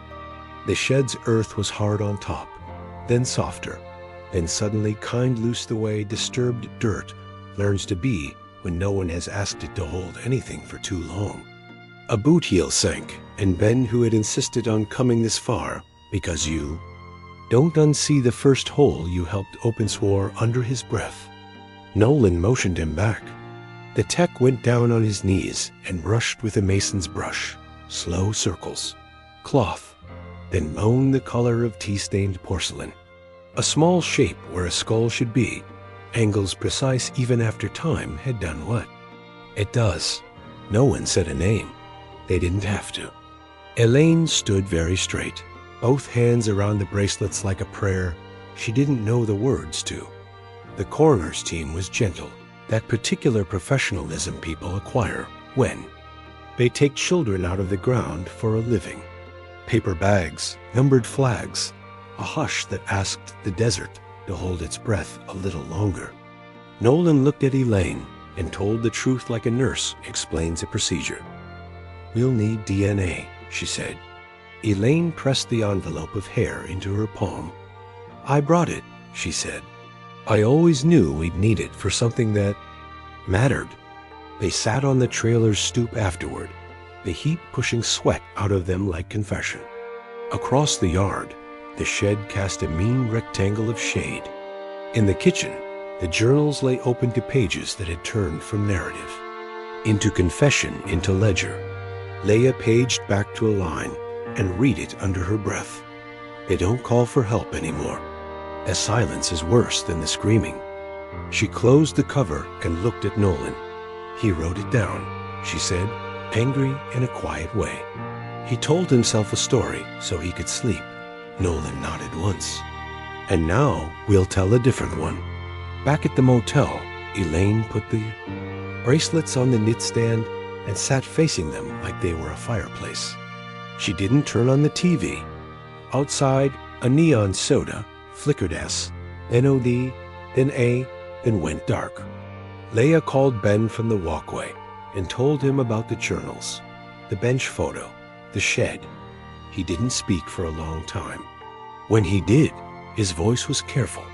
The shed's earth was hard on top, then softer, then suddenly kind loose the way disturbed dirt learns to be when no one has asked it to hold anything for too long. A boot heel sank, and Ben, who had insisted on coming this far, because you don't unsee the first hole you helped open, swore under his breath. Nolan motioned him back. The tech went down on his knees and brushed with a mason's brush, slow circles, cloth, then moaned the color of tea-stained porcelain. A small shape where a skull should be, angles precise even after time had done what it does. No one said a name. They didn't have to. Elaine stood very straight, both hands around the bracelets like a prayer she didn't know the words to. The coroner's team was gentle, that particular professionalism people acquire when they take children out of the ground for a living. Paper bags, numbered flags, a hush that asked the desert to hold its breath a little longer. Nolan looked at Elaine and told the truth like a nurse explains a procedure. "We'll need DNA," she said. Elaine pressed the envelope of hair into her palm. "I brought it," she said. "I always knew we'd need it for something that mattered." They sat on the trailer's stoop afterward, the heat pushing sweat out of them like confession. Across the yard, the shed cast a mean rectangle of shade. In the kitchen, the journals lay open to pages that had turned from narrative into confession, into ledger. Leia paged back to a line and read it under her breath. They don't call for help anymore. A silence is worse than the screaming. She closed the cover and looked at Nolan. "He wrote it down," she said, angry in a quiet way. "He told himself a story so he could sleep." Nolan nodded once. "And now we'll tell a different one." Back at the motel, Elaine put the bracelets on the knit stand and sat facing them like they were a fireplace. She didn't turn on the TV. Outside, a neon soda flickered S, then OD, then A, then went dark. Leia called Ben from the walkway and told him about the journals, the bench photo, the shed. He didn't speak for a long time. When he did, his voice was careful,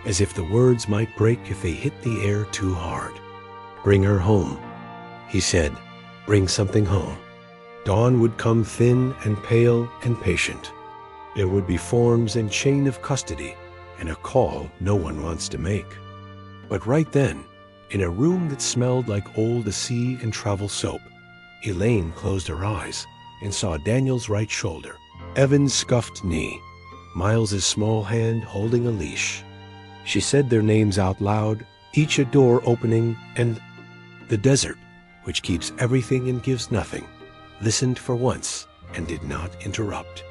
as if the words might break if they hit the air too hard. "Bring her home," he said. "Bring something home." Dawn would come thin and pale and patient. There would be forms and chain of custody and a call no one wants to make. But right then, in a room that smelled like old sea and travel soap, Elaine closed her eyes and saw Daniel's right shoulder, Evan's scuffed knee, Miles's small hand holding a leash. She said their names out loud, each a door opening, and the desert, which keeps everything and gives nothing, listened for once and did not interrupt.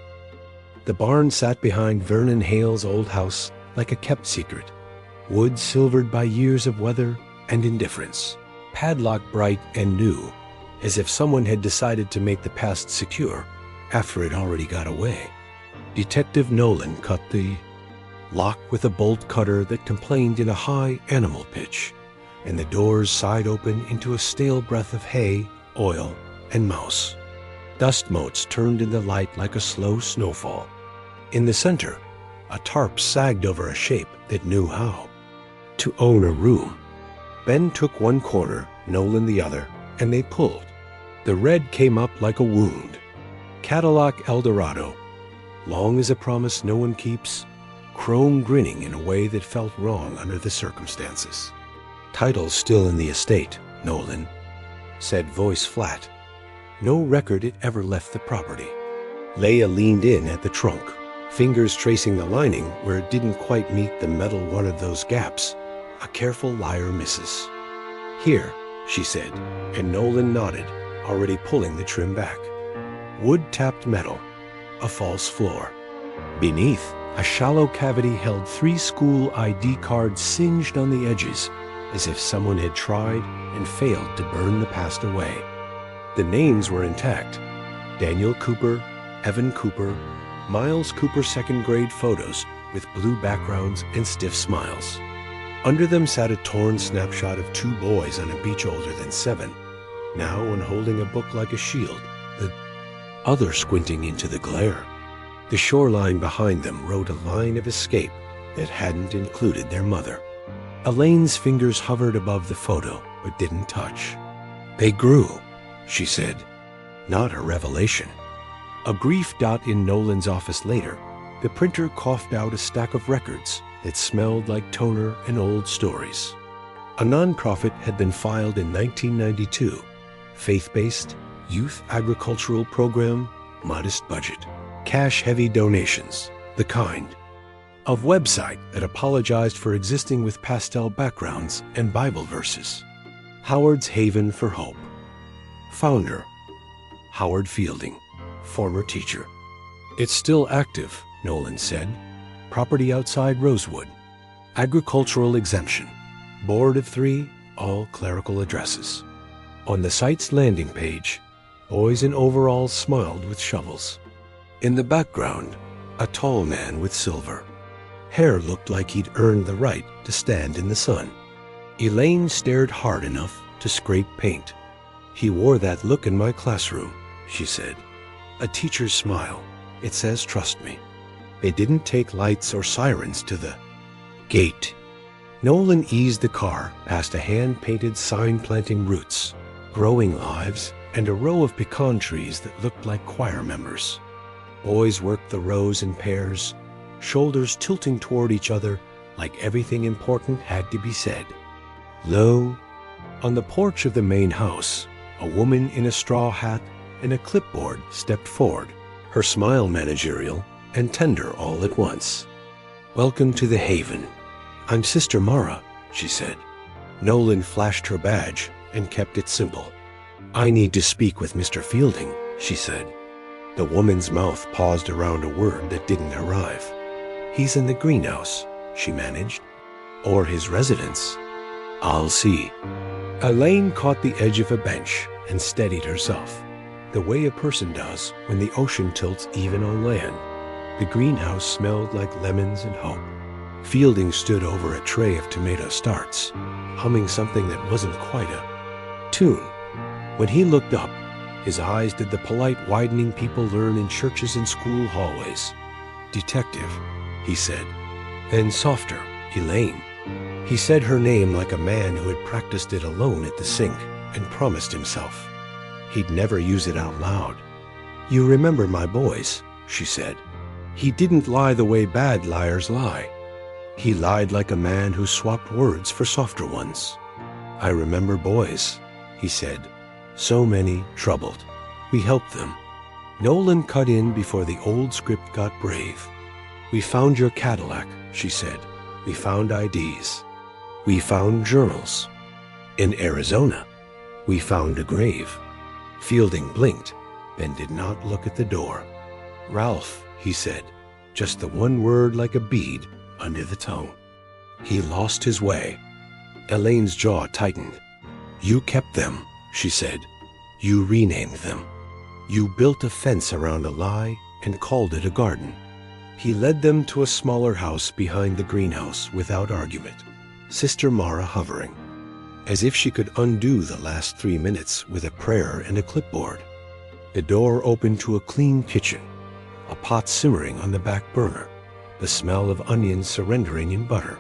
The barn sat behind Vernon Hale's old house like a kept secret, wood silvered by years of weather and indifference, padlock bright and new, as if someone had decided to make the past secure after it already got away. Detective Nolan cut the lock with a bolt cutter that complained in a high animal pitch, and the doors sighed open into a stale breath of hay, oil, and mouse. Dust motes turned in the light like a slow snowfall. In the center, a tarp sagged over a shape that knew how to own a room. Ben took one corner, Nolan the other, and they pulled. The red came up like a wound. Cadillac Eldorado, long as a promise no one keeps, chrome grinning in a way that felt wrong under the circumstances. "Title's still in the estate, Nolan," said voice flat. "No record it ever left the property." Leia leaned in at the trunk, fingers tracing the lining where it didn't quite meet the metal one of those gaps. A careful liar misses. "Here," she said, and Nolan nodded, already pulling the trim back. Wood-tapped metal, a false floor. Beneath, a shallow cavity held 3 school ID cards singed on the edges, as if someone had tried and failed to burn the past away. The names were intact: Daniel Cooper, Evan Cooper, Miles Cooper second grade photos with blue backgrounds and stiff smiles. Under them sat a torn snapshot of 2 boys on a beach older than 7, now one holding a book like a shield, the other squinting into the glare. The shoreline behind them rode a line of escape that hadn't included their mother. Elaine's fingers hovered above the photo but didn't touch. "They grew," she said. Not a revelation. A brief dot in Nolan's office later, the printer coughed out a stack of records that smelled like toner and old stories. A nonprofit had been filed in 1992. Faith-based, youth agricultural program, modest budget. Cash-heavy donations, the kind. A website that apologized for existing with pastel backgrounds and Bible verses. Howard's Haven for Hope. Founder, Howard Fielding, former teacher. "It's still active," Nolan said. "Property outside Rosewood. Agricultural exemption. Board of 3, all clerical addresses." On the site's landing page, boys in overalls smiled with shovels. In the background, a tall man with silver. Hair looked like he'd earned the right to stand in the sun. Elaine stared hard enough to scrape paint. "He wore that look in my classroom," she said. "A teacher's smile. It says trust me." They didn't take lights or sirens to the gate. Nolan eased the car past a hand-painted sign planting roots, growing lives, and a row of pecan trees that looked like choir members. Boys worked the rows in pairs, shoulders tilting toward each other like everything important had to be said. Lo, on the porch of the main house, a woman in a straw hat and a clipboard stepped forward, her smile managerial and tender all at once. "Welcome to the Haven. I'm Sister Mara," she said. Nolan flashed her badge and kept it simple. "I need to speak with Mr. Fielding," she said. The woman's mouth paused around a word that didn't arrive. "He's in the greenhouse," she managed. "Or his residence. I'll see." Elaine caught the edge of a bench and steadied herself, the way a person does when the ocean tilts even on land. The greenhouse smelled like lemons and hope. Fielding stood over a tray of tomato starts, humming something that wasn't quite a tune. When he looked up, his eyes did the polite widening people learn in churches and school hallways. "Detective," he said. Then softer, "Elaine." He said her name like a man who had practiced it alone at the sink and promised himself he'd never use it out loud. "You remember my boys," she said. He didn't lie the way bad liars lie. He lied like a man who swapped words for softer ones. "I remember boys," he said. "So many troubled. We helped them." Nolan cut in before the old script got brave. "We found your Cadillac," she said. "We found IDs. We found journals. In Arizona, we found a grave." Fielding blinked, then did not look at the door. "Ralph," he said, just the one word like a bead under the tongue. He lost his way. Elaine's jaw tightened. "You kept them," she said. "You renamed them. You built a fence around a lie and called it a garden." He led them to a smaller house behind the greenhouse without argument, Sister Mara hovering, as if she could undo the last 3 minutes with a prayer and a clipboard. The door opened to a clean kitchen, a pot simmering on the back burner, the smell of onions surrendering in butter.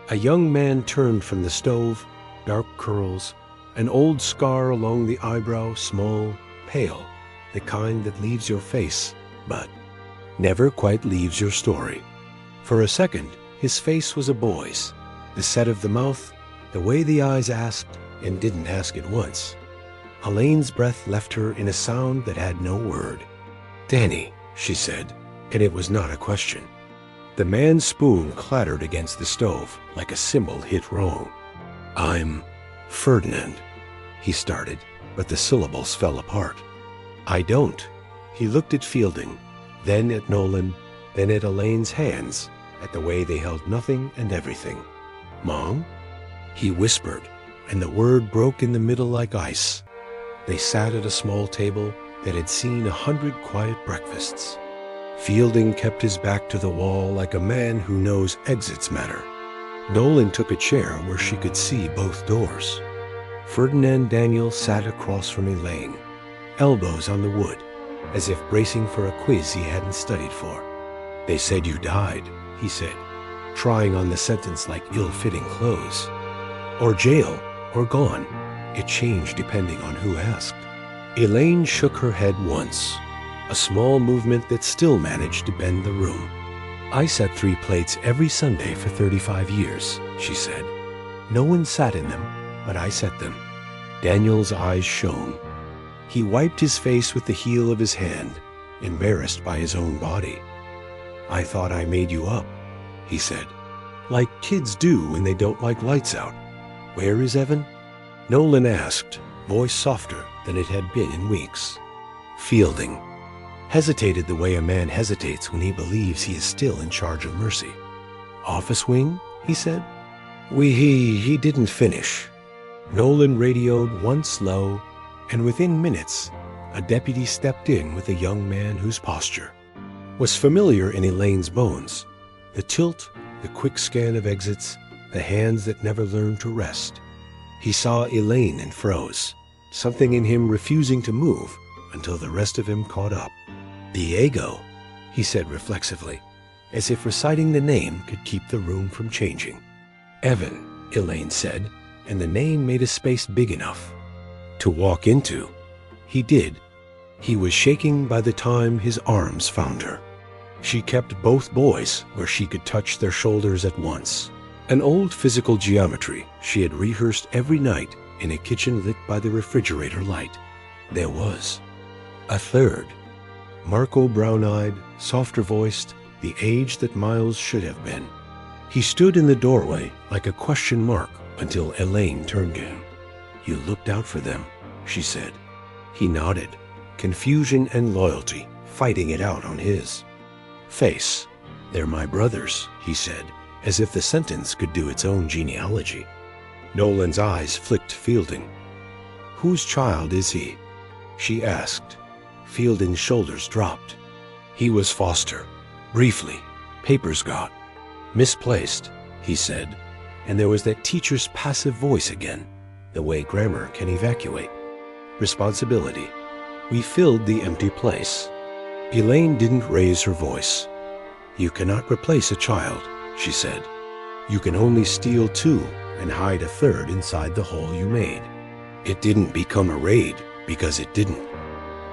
A young man turned from the stove, dark curls, an old scar along the eyebrow, small, pale, the kind that leaves your face, but never quite leaves your story. For a second, his face was a boy's, the set of the mouth, the way the eyes asked and didn't ask at once. Elaine's breath left her in a sound that had no word. "Danny," she said, and it was not a question. The man's spoon clattered against the stove like a cymbal hit wrong. "I'm Ferdinand," he started, but the syllables fell apart. "I don't." He looked at Fielding, then at Nolan, then at Elaine's hands, at the way they held nothing and everything. "Mom?" He whispered, and the word broke in the middle like ice. They sat at a small table that had seen 100 quiet breakfasts. Fielding kept his back to the wall like a man who knows exits matter. Nolan took a chair where she could see both doors. Ferdinand Daniel sat across from Elaine, elbows on the wood, as if bracing for a quiz he hadn't studied for. "They said you died," he said, trying on the sentence like ill-fitting clothes. "Or jail, or gone." It changed depending on who asked. Elaine shook her head once, a small movement that still managed to bend the room. "I set 3 plates every Sunday for 35 years, she said. "No one sat in them, but I set them." Daniel's eyes shone. He wiped his face with the heel of his hand, embarrassed by his own body. "I thought I made you up," he said, "like kids do when they don't like lights out. Where is Evan?" Nolan asked, voice softer than it had been in weeks. "Fielding." Hesitated the way a man hesitates when he believes he is still in charge of Mercy. "Office wing?" he said. He didn't finish." Nolan radioed once low, and within minutes, a deputy stepped in with a young man whose posture was familiar in Elaine's bones. The tilt, the quick scan of exits, the hands that never learned to rest. He saw Elaine and froze, something in him refusing to move until the rest of him caught up. "Diego," he said reflexively, as if reciting the name could keep the room from changing. "Evan," Elaine said, and the name made a space big enough to walk into. He did. He was shaking by the time his arms found her. She kept both boys where she could touch their shoulders at once. An old physical geometry she had rehearsed every night in a kitchen lit by the refrigerator light. There was a third. Marco, brown-eyed, softer-voiced, the age that Miles should have been. He stood in the doorway like a question mark until Elaine turned to him. "You looked out for them," she said. He nodded, confusion and loyalty fighting it out on his face. "They're my brothers," he said, as if the sentence could do its own genealogy. Nolan's eyes flicked Fielding. "Whose child is he?" she asked. Fielding's shoulders dropped. "He was foster. Briefly. Papers got. Misplaced," he said, and there was that teacher's passive voice again, the way grammar can evacuate. "Responsibility. We filled the empty place." Elaine didn't raise her voice. "You cannot replace a child," she said. "You can only steal 2 and hide a third inside the hole you made. It didn't become a raid because it didn't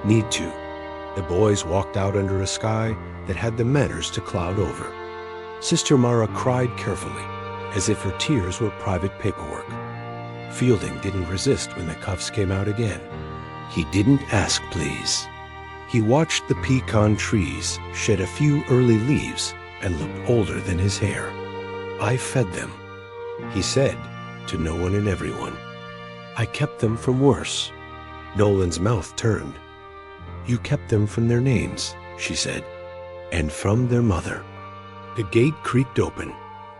need to." The boys walked out under a sky that had the manners to cloud over. Sister Mara cried carefully, as if her tears were private paperwork. Fielding didn't resist when the cuffs came out again. He didn't ask, please. He watched the pecan trees shed a few early leaves and looked older than his hair. "I fed them," he said, to no one and everyone. "I kept them from worse." Nolan's mouth turned. "You kept them from their names," she said, "and from their mother." The gate creaked open,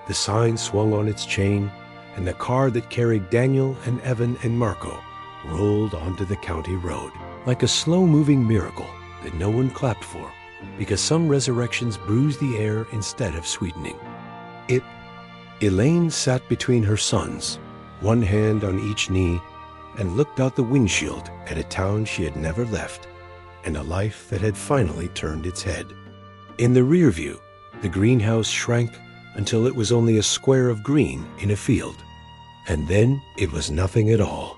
the sign swung on its chain, and the car that carried Daniel and Evan and Marco rolled onto the county road, like a slow-moving miracle that no one clapped for, because some resurrections bruised the air instead of sweetening. Elaine sat between her sons, one hand on each knee, and looked out the windshield at a town she had never left, and a life that had finally turned its head. In the rear view, the greenhouse shrank until it was only a square of green in a field, and then it was nothing at all.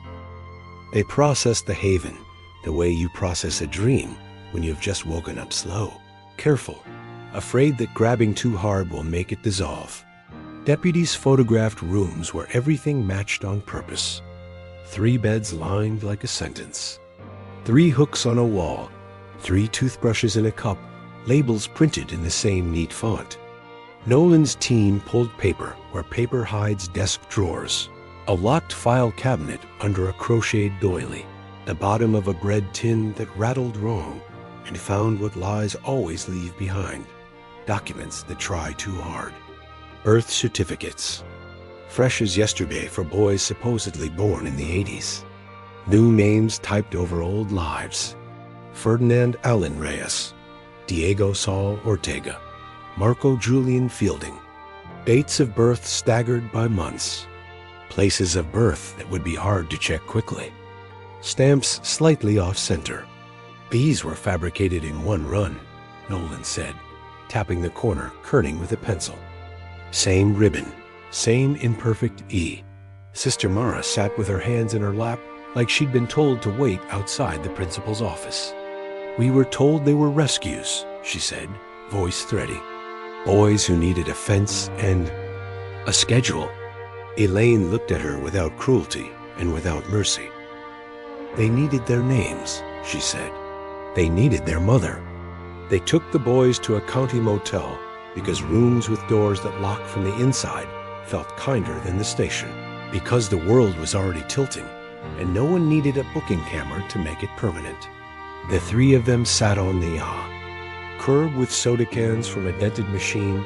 They processed the haven the way you process a dream when you've just woken up slow, careful, afraid that grabbing too hard will make it dissolve. Deputies photographed rooms where everything matched on purpose. 3 beds lined like a sentence. 3 hooks on a wall, 3 toothbrushes in a cup, labels printed in the same neat font. Nolan's team pulled paper where paper hides desk drawers, a locked file cabinet under a crocheted doily, the bottom of a bread tin that rattled wrong, and found what lies always leave behind, documents that try too hard. Birth certificates, fresh as yesterday for boys supposedly born in the 80s. New names typed over old lives. Ferdinand Allen Reyes, Diego Saul Ortega, Marco Julian Fielding. Dates of birth staggered by months. Places of birth that would be hard to check quickly. Stamps slightly off-center. These were fabricated in one run, Nolan said, tapping the corner, kerning with a pencil. Same ribbon, same imperfect E. Sister Mara sat with her hands in her lap like she'd been told to wait outside the principal's office. We were told they were rescues, she said, voice thready. Boys who needed a fence and a schedule. Elaine looked at her without cruelty and without mercy. They needed their names, she said. They needed their mother. They took the boys to a county motel because rooms with doors that locked from the inside felt kinder than the station, because the world was already tilting and no one needed a booking camera to make it permanent. The three of them sat on the curb with soda cans from a dented machine,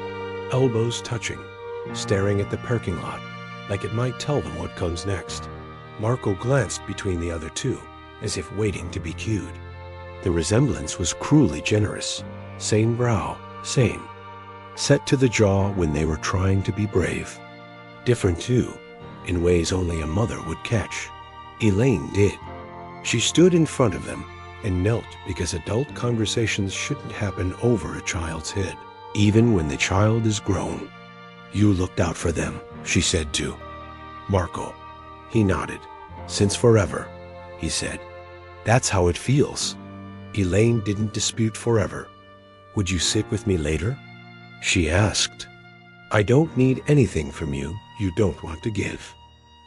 elbows touching, staring at the parking lot like it might tell them what comes next. Marco glanced between the other two, as if waiting to be cued. The resemblance was cruelly generous. Same brow, same. Set to the jaw when they were trying to be brave. Different too, in ways only a mother would catch. Elaine did. She stood in front of them and knelt because adult conversations shouldn't happen over a child's head, even when the child is grown. You looked out for them, she said to Marco. He nodded. Since forever, he said. That's how it feels. Elaine didn't dispute forever. Would you sit with me later? She asked. I don't need anything from you don't want to give.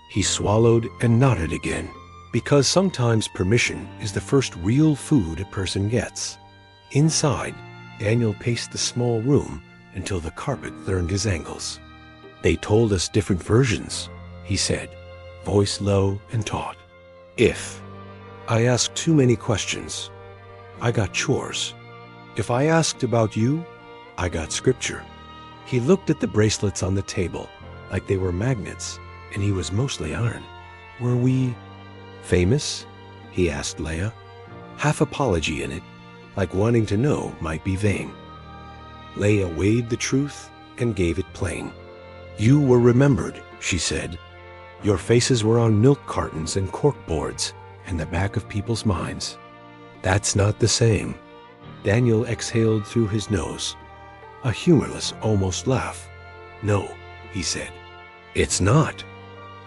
He swallowed and nodded again, because sometimes permission is the first real food a person gets. Inside, Daniel paced the small room until the carpet learned his ankles. They told us different versions, he said, voice low and taut. If I asked too many questions, I got chores. If I asked about you, I got scripture. He looked at the bracelets on the table like they were magnets, and he was mostly iron. Were we famous? He asked Leia, half apology in it, like wanting to know might be vain. Leia weighed the truth and gave it plain. You were remembered, she said. Your faces were on milk cartons and cork boards in the back of people's minds. That's not the same. Daniel exhaled through his nose, a humorless, almost laugh. No, he said. It's not.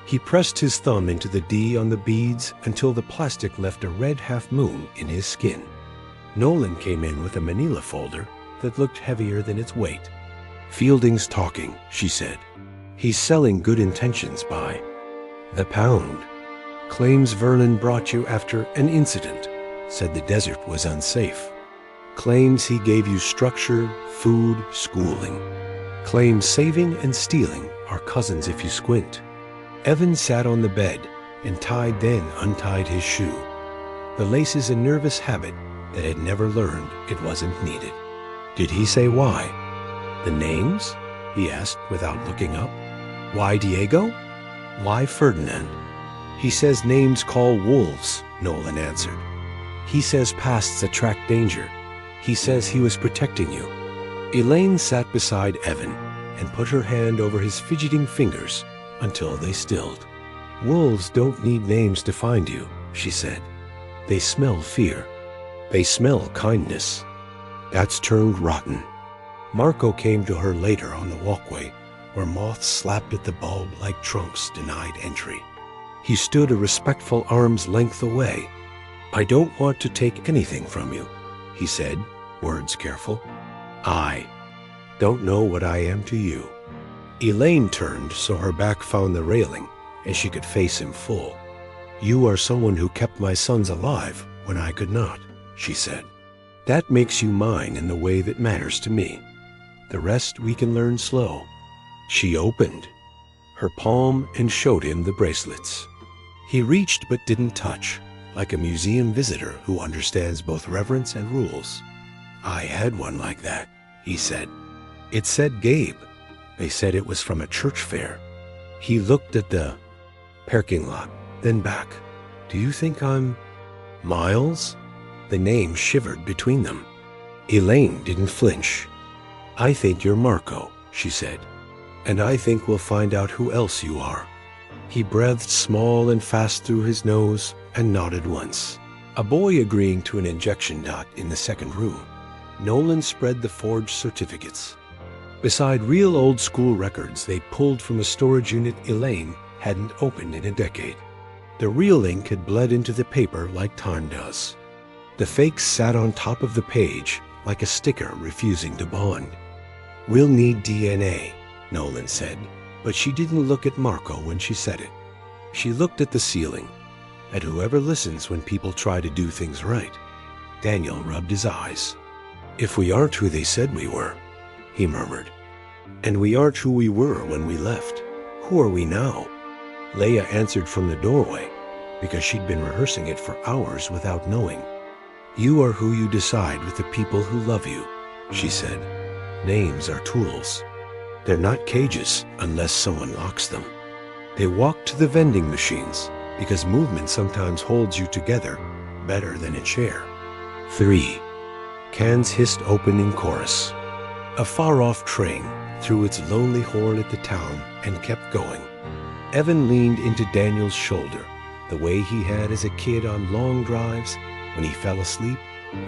He pressed his thumb into the D on the beads until the plastic left a red half-moon in his skin. Nolan came in with a manila folder that looked heavier than its weight. Fielding's talking, she said. He's selling good intentions by the pound. Claims Vernon brought you after an incident, said the desert was unsafe. Claims he gave you structure, food, schooling. Claims saving and stealing are cousins if you squint. Evan sat on the bed and then untied his shoe. The laces a nervous habit that had never learned it wasn't needed. Did he say why? The names? He asked without looking up. Why Diego? Why Ferdinand? He says names call wolves, Nolan answered. He says pasts attract danger. He says he was protecting you. Elaine sat beside Evan and put her hand over his fidgeting fingers until they stilled. Wolves don't need names to find you, she said. They smell fear. They smell kindness. That's turned rotten. Marco came to her later on the walkway where moths slapped at the bulb like trunks denied entry. He stood a respectful arm's length away. I don't want to take anything from you, he said, words careful. I don't know what I am to you. Elaine turned so her back found the railing and she could face him full. You are someone who kept my sons alive when I could not, she said. That makes you mine in the way that matters to me. The rest we can learn slow. She opened her palm and showed him the bracelets. He reached but didn't touch, like a museum visitor who understands both reverence and rules. I had one like that, he said. It said Gabe. They said it was from a church fair. He looked at the parking lot, then back. Do you think I'm Miles? The name shivered between them. Elaine didn't flinch. I think you're Marco, she said. And I think we'll find out who else you are. He breathed small and fast through his nose and nodded once. A boy agreeing to an injection dot in the second room, Nolan spread the forged certificates. Beside real old-school records they pulled from a storage unit Elaine hadn't opened in a decade. The real ink had bled into the paper like time does. The fakes sat on top of the page like a sticker refusing to bond. "We'll need DNA," Nolan said, but she didn't look at Marco when she said it. She looked at the ceiling, at whoever listens when people try to do things right. Daniel rubbed his eyes. "If we aren't who they said we were," he murmured. "And we aren't who we were when we left. Who are we now?" Leia answered from the doorway, because she'd been rehearsing it for hours without knowing. "You are who you decide with the people who love you," she said. "Names are tools. They're not cages unless someone locks them." They walked to the vending machines, because movement sometimes holds you together better than a chair. 3. Cans hissed open in chorus. A far-off train threw its lonely horn at the town and kept going. Evan leaned into Daniel's shoulder, the way he had as a kid on long drives when he fell asleep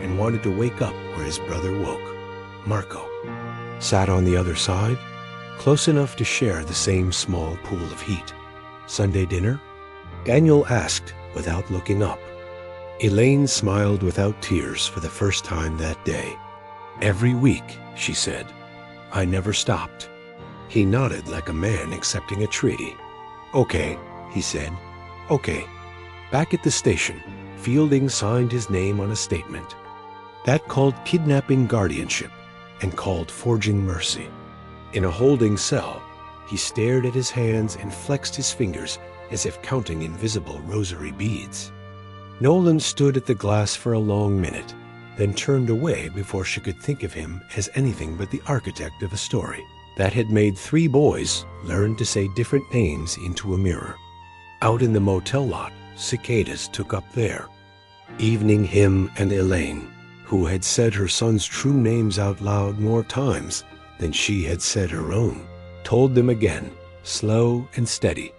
and wanted to wake up where his brother woke. Marco sat on the other side, close enough to share the same small pool of heat. "Sunday dinner?" Daniel asked without looking up. Elaine smiled without tears for the first time that day. "Every week," she said. "I never stopped." He nodded like a man accepting a treaty. "Okay," he said. "Okay." Back at the station, Fielding signed his name on a statement. That called kidnapping guardianship and called forging mercy. In a holding cell, he stared at his hands and flexed his fingers as if counting invisible rosary beads. Nolan stood at the glass for a long minute, then turned away before she could think of him as anything but the architect of a story that had made 3 boys learn to say different names into a mirror. Out in the motel lot, cicadas took up there. Evening him and Elaine, who had said her son's true names out loud more times than she had said her own, told them again, slow and steady,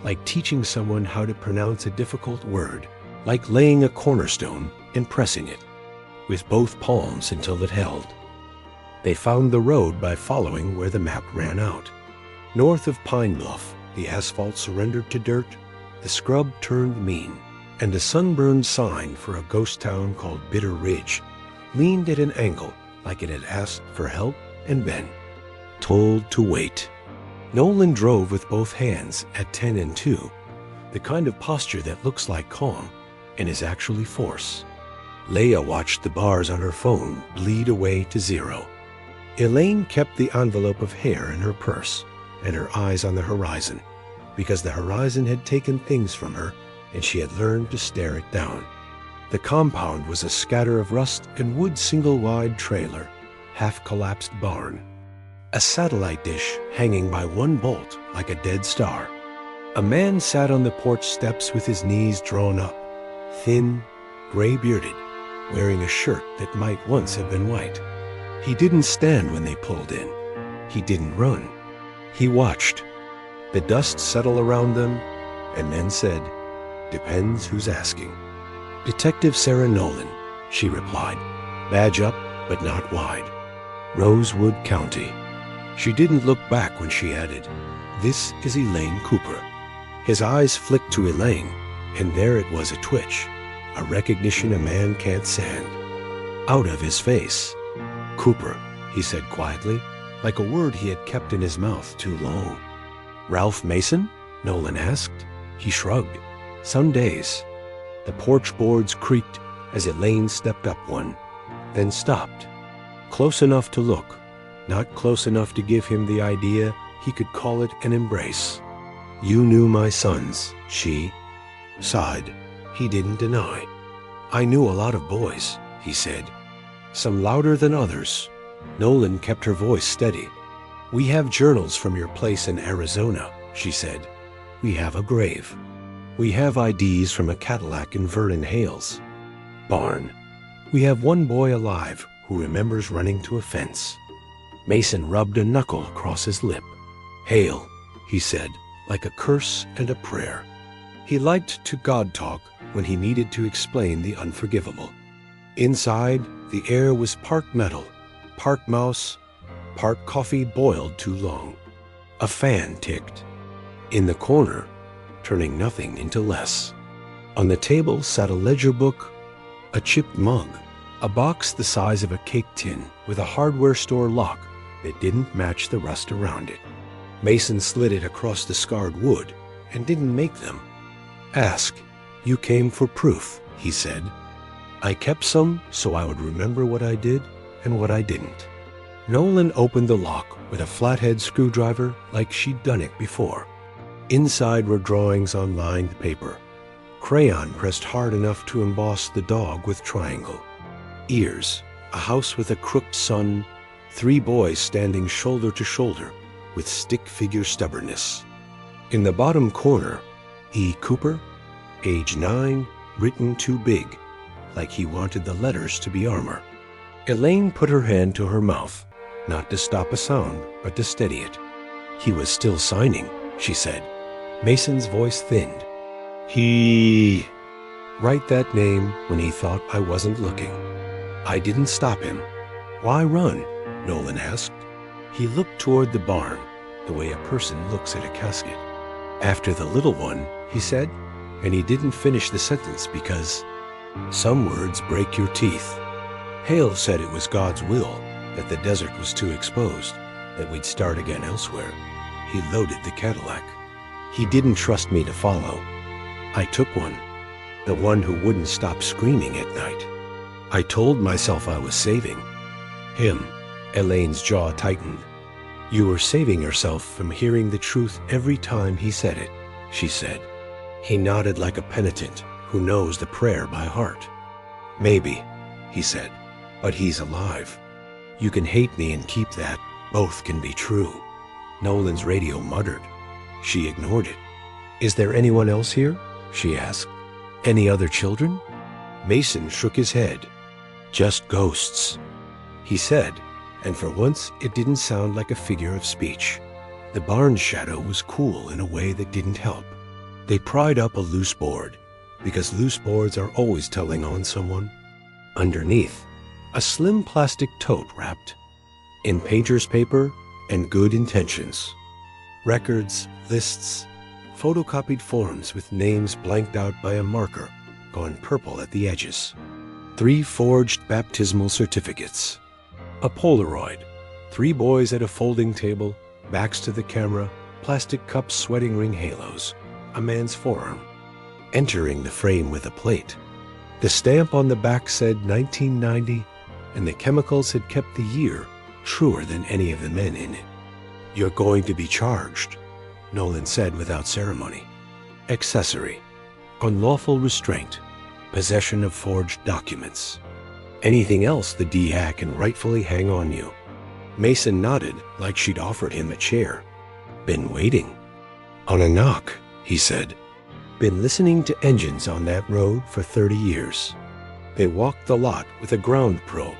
like teaching someone how to pronounce a difficult word, like laying a cornerstone and pressing it, with both palms until it held. They found the road by following where the map ran out. North of Pine Bluff, the asphalt surrendered to dirt, the scrub turned mean, and a sunburned sign for a ghost town called Bitter Ridge leaned at an angle like it had asked for help and been told to wait. Nolan drove with both hands at 10 and 2, the kind of posture that looks like calm and is actually force. Leia watched the bars on her phone bleed away to 0. Elaine kept the envelope of hair in her purse and her eyes on the horizon, because the horizon had taken things from her and she had learned to stare it down. The compound was a scatter of rust and wood single-wide trailer, half-collapsed barn. A satellite dish hanging by one bolt like a dead star. A man sat on the porch steps with his knees drawn up, thin, gray-bearded, wearing a shirt that might once have been white. He didn't stand when they pulled in. He didn't run. He watched. The dust settled around them and then said, "Depends who's asking." "Detective Sarah Nolan," she replied, badge up but not wide. "Rosewood County." She didn't look back when she added, "This is Elaine Cooper." His eyes flicked to Elaine, and there it was a twitch, a recognition a man can't sand. Out of his face. "Cooper," he said quietly, like a word he had kept in his mouth too long. "Ralph Mason?" Nolan asked. He shrugged. "Some days." The porch boards creaked as Elaine stepped up one, then stopped. Close enough to look, not close enough to give him the idea he could call it an embrace. "You knew my sons," she sighed. He didn't deny. "I knew a lot of boys," he said. "Some louder than others." Nolan kept her voice steady. "We have journals from your place in Arizona," she said. "We have a grave. We have IDs from a Cadillac in Vernon Hales barn. We have one boy alive who remembers running to a fence." Mason rubbed a knuckle across his lip. "Hale," he said, like a curse and a prayer. He liked to God talk when he needed to explain the unforgivable. Inside, the air was part metal, part mouse, part coffee boiled too long. A fan ticked. In the corner, turning nothing into less. On the table sat a ledger book, a chipped mug, a box the size of a cake tin with a hardware store lock that didn't match the rust around it. Mason slid it across the scarred wood and didn't make them. "Ask. You came for proof," he said. "I kept some so I would remember what I did and what I didn't." Nolan opened the lock with a flathead screwdriver like she'd done it before. Inside were drawings on lined paper. Crayon pressed hard enough to emboss the dog with triangle. Ears, a house with a crooked sun, 3 boys standing shoulder to shoulder with stick figure stubbornness. In the bottom corner, E. Cooper, age 9, written too big, like he wanted the letters to be armor. Elaine put her hand to her mouth, not to stop a sound, but to steady it. "He was still signing," she said. Mason's voice thinned. "He..." "Write that name when he thought I wasn't looking. I didn't stop him." "Why run?" Nolan asked. He looked toward the barn, the way a person looks at a casket. "After the little one," he said, and he didn't finish the sentence because some words break your teeth. Hale said it was God's will, that the desert was too exposed, that we'd start again elsewhere. He loaded the Cadillac. He didn't trust me to follow. I took one, the one who wouldn't stop screaming at night. I told myself I was saving him. Elaine's jaw tightened. "You were saving yourself from hearing the truth every time he said it," she said. He nodded like a penitent who knows the prayer by heart. "Maybe," he said, "but he's alive. You can hate me and keep that. Both can be true." Nolan's radio muttered. She ignored it. "Is there anyone else here?" she asked. "Any other children?" Mason shook his head. "Just ghosts," he said, and for once it didn't sound like a figure of speech. The barn's shadow was cool in a way that didn't help. They pried up a loose board, because loose boards are always telling on someone. Underneath, a slim plastic tote wrapped in painter's paper and good intentions. Records, lists, photocopied forms with names blanked out by a marker, gone purple at the edges. 3 forged baptismal certificates. A Polaroid. 3 boys at a folding table, backs to the camera, plastic cups sweating ring halos. A man's forearm. Entering the frame with a plate. The stamp on the back said 1990, and the chemicals had kept the year truer than any of the men in it. "You're going to be charged," Nolan said without ceremony. "Accessory. Unlawful restraint. Possession of forged documents. Anything else the DHA can rightfully hang on you." Mason nodded like she'd offered him a chair. "Been waiting." "On a knock," he said. "Been listening to engines on that road for 30 years. They walked the lot with a ground probe,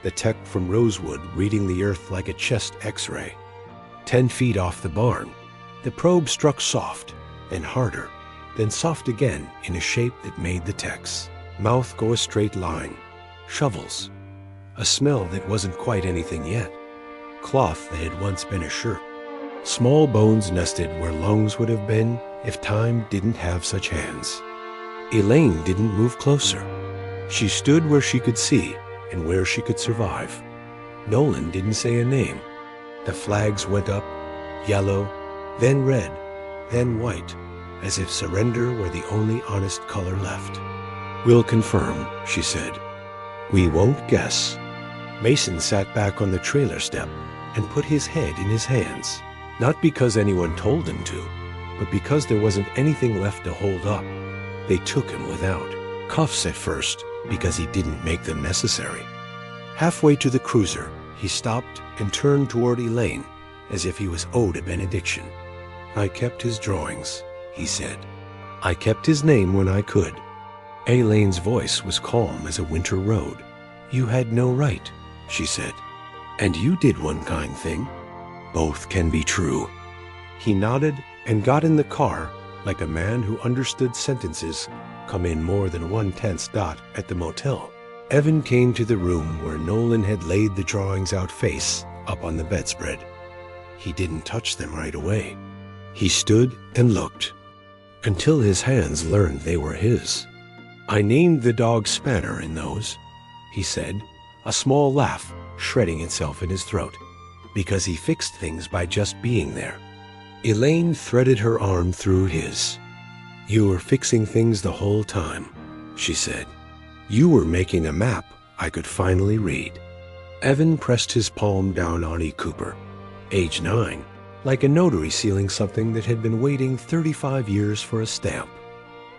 the tech from Rosewood reading the earth like a chest x-ray. 10 feet off the barn, the probe struck soft and harder, then soft again in a shape that made the tech's mouth go a straight line. Shovels. A smell that wasn't quite anything yet. Cloth that had once been a shirt. Small bones nested where lungs would have been if time didn't have such hands. Elaine didn't move closer. She stood where she could see and where she could survive. Nolan didn't say a name. The flags went up, yellow, then red, then white, as if surrender were the only honest color left. "We'll confirm," she said. "We won't guess." Mason sat back on the trailer step and put his head in his hands, not because anyone told him to, but because there wasn't anything left to hold up. They took him without. Cuffs at first, because he didn't make them necessary. Halfway to the cruiser, he stopped and turned toward Elaine, as if he was owed a benediction. "I kept his drawings," he said. "I kept his name when I could." Elaine's voice was calm as a winter road. "You had no right," she said. "And you did one kind thing. Both can be true." He nodded and got in the car like a man who understood sentences come in more than one tense dot at the motel. Evan came to the room where Nolan had laid the drawings out face up on the bedspread. He didn't touch them right away. He stood and looked, until his hands learned they were his. "I named the dog Spanner in those," he said, a small laugh shredding itself in his throat, "because he fixed things by just being there." Elaine threaded her arm through his. "You were fixing things the whole time," she said. "You were making a map I could finally read." Evan pressed his palm down on E. Cooper, age 9, like a notary sealing something that had been waiting 35 years for a stamp.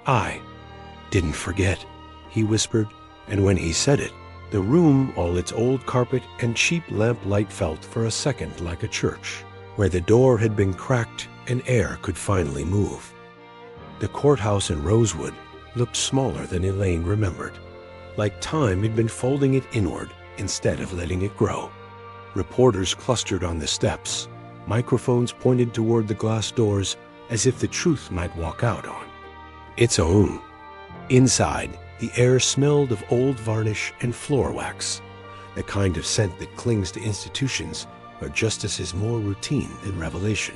"I didn't forget," he whispered, and when he said it, the room, all its old carpet and cheap lamplight, felt for a second like a church, where the door had been cracked and air could finally move. The courthouse in Rosewood looked smaller than Elaine remembered, like time had been folding it inward instead of letting it grow. Reporters clustered on the steps, microphones pointed toward the glass doors as if the truth might walk out on its own. Inside, the air smelled of old varnish and floor wax, the kind of scent that clings to institutions where justice is more routine than revelation.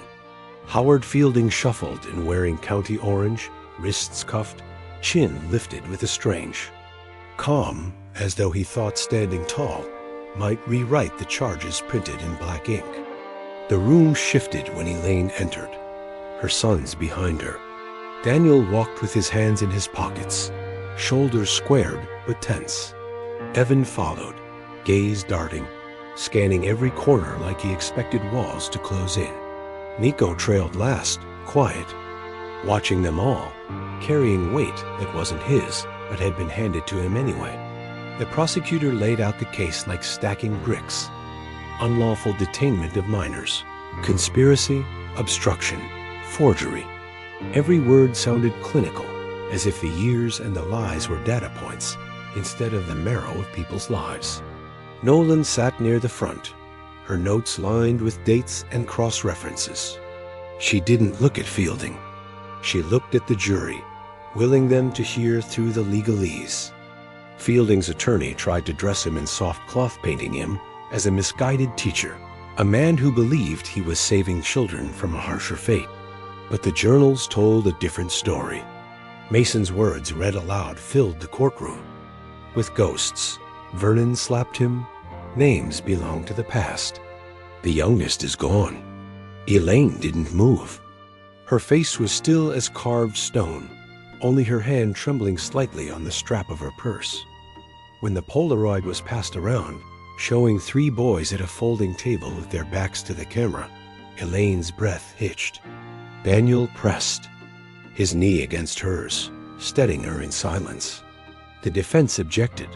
Howard Fielding shuffled in wearing county orange, wrists cuffed, chin lifted with a strange calm, as though he thought standing tall might rewrite the charges printed in black ink. The room shifted when Elaine entered, her sons behind her. Daniel walked with his hands in his pockets, shoulders squared but tense. Evan followed, gaze darting, scanning every corner like he expected walls to close in. Nico trailed last, quiet, watching them all, carrying weight that wasn't his but had been handed to him anyway. The prosecutor laid out the case like stacking bricks. Unlawful detainment of minors, conspiracy, obstruction, forgery. Every word sounded clinical, as if the years and the lies were data points instead of the marrow of people's lives. Nolan sat near the front, her notes lined with dates and cross-references. She didn't look at Fielding. She looked at the jury, willing them to hear through the legalese. Fielding's attorney tried to dress him in soft cloth, painting him as a misguided teacher, a man who believed he was saving children from a harsher fate. But the journals told a different story. Mason's words read aloud filled the courtroom. With ghosts, Vernon slapped him. Names belong to the past. The youngest is gone. Elaine didn't move. Her face was still as carved stone, only her hand trembling slightly on the strap of her purse. When the Polaroid was passed around, showing 3 boys at a folding table with their backs to the camera, Elaine's breath hitched. Daniel pressed, his knee against hers, steadying her in silence. The defense objected,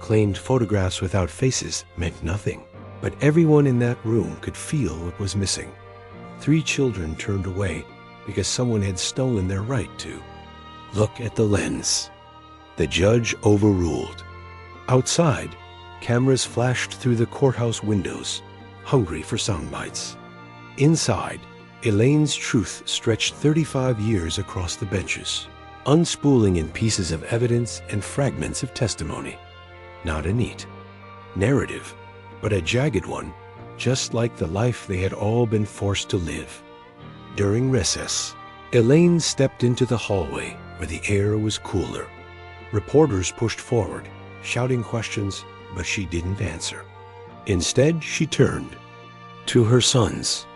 claimed photographs without faces meant nothing. But everyone in that room could feel what was missing. 3 children turned away because someone had stolen their right to look at the lens. The judge overruled. Outside, cameras flashed through the courthouse windows, hungry for sound bites. Inside, Elaine's truth stretched 35 years across the benches, unspooling in pieces of evidence and fragments of testimony. Not a neat narrative, but a jagged one, just like the life they had all been forced to live. During recess, Elaine stepped into the hallway where the air was cooler. Reporters pushed forward, shouting questions, but she didn't answer. Instead, she turned to her sons.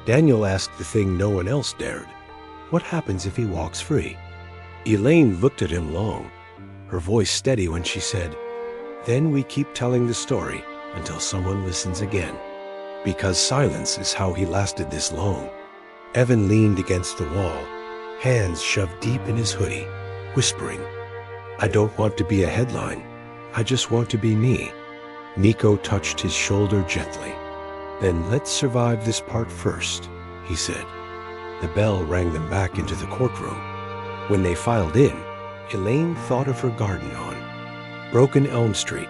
Daniel asked the thing no one else dared. What happens if he walks free? Elaine looked at him long, her voice steady when she said, "Then we keep telling the story until someone listens again." Because silence is how he lasted this long. Evan leaned against the wall, hands shoved deep in his hoodie, whispering, "I don't want to be a headline. I just want to be me." Nico touched his shoulder gently. "Then let's survive this part first," he said. The bell rang them back into the courtroom. When they filed in, Elaine thought of her garden lawn. Broken Elm Street,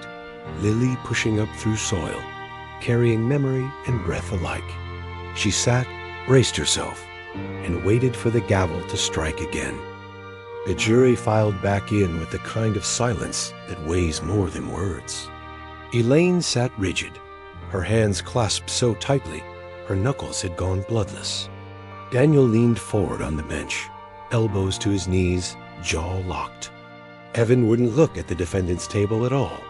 lily pushing up through soil, carrying memory and breath alike. She sat, braced herself, and waited for the gavel to strike again. The jury filed back in with the kind of silence that weighs more than words. Elaine sat rigid, her hands clasped so tightly her knuckles had gone bloodless. Daniel leaned forward on the bench, elbows to his knees, jaw locked. Evan wouldn't look at the defendant's table at all.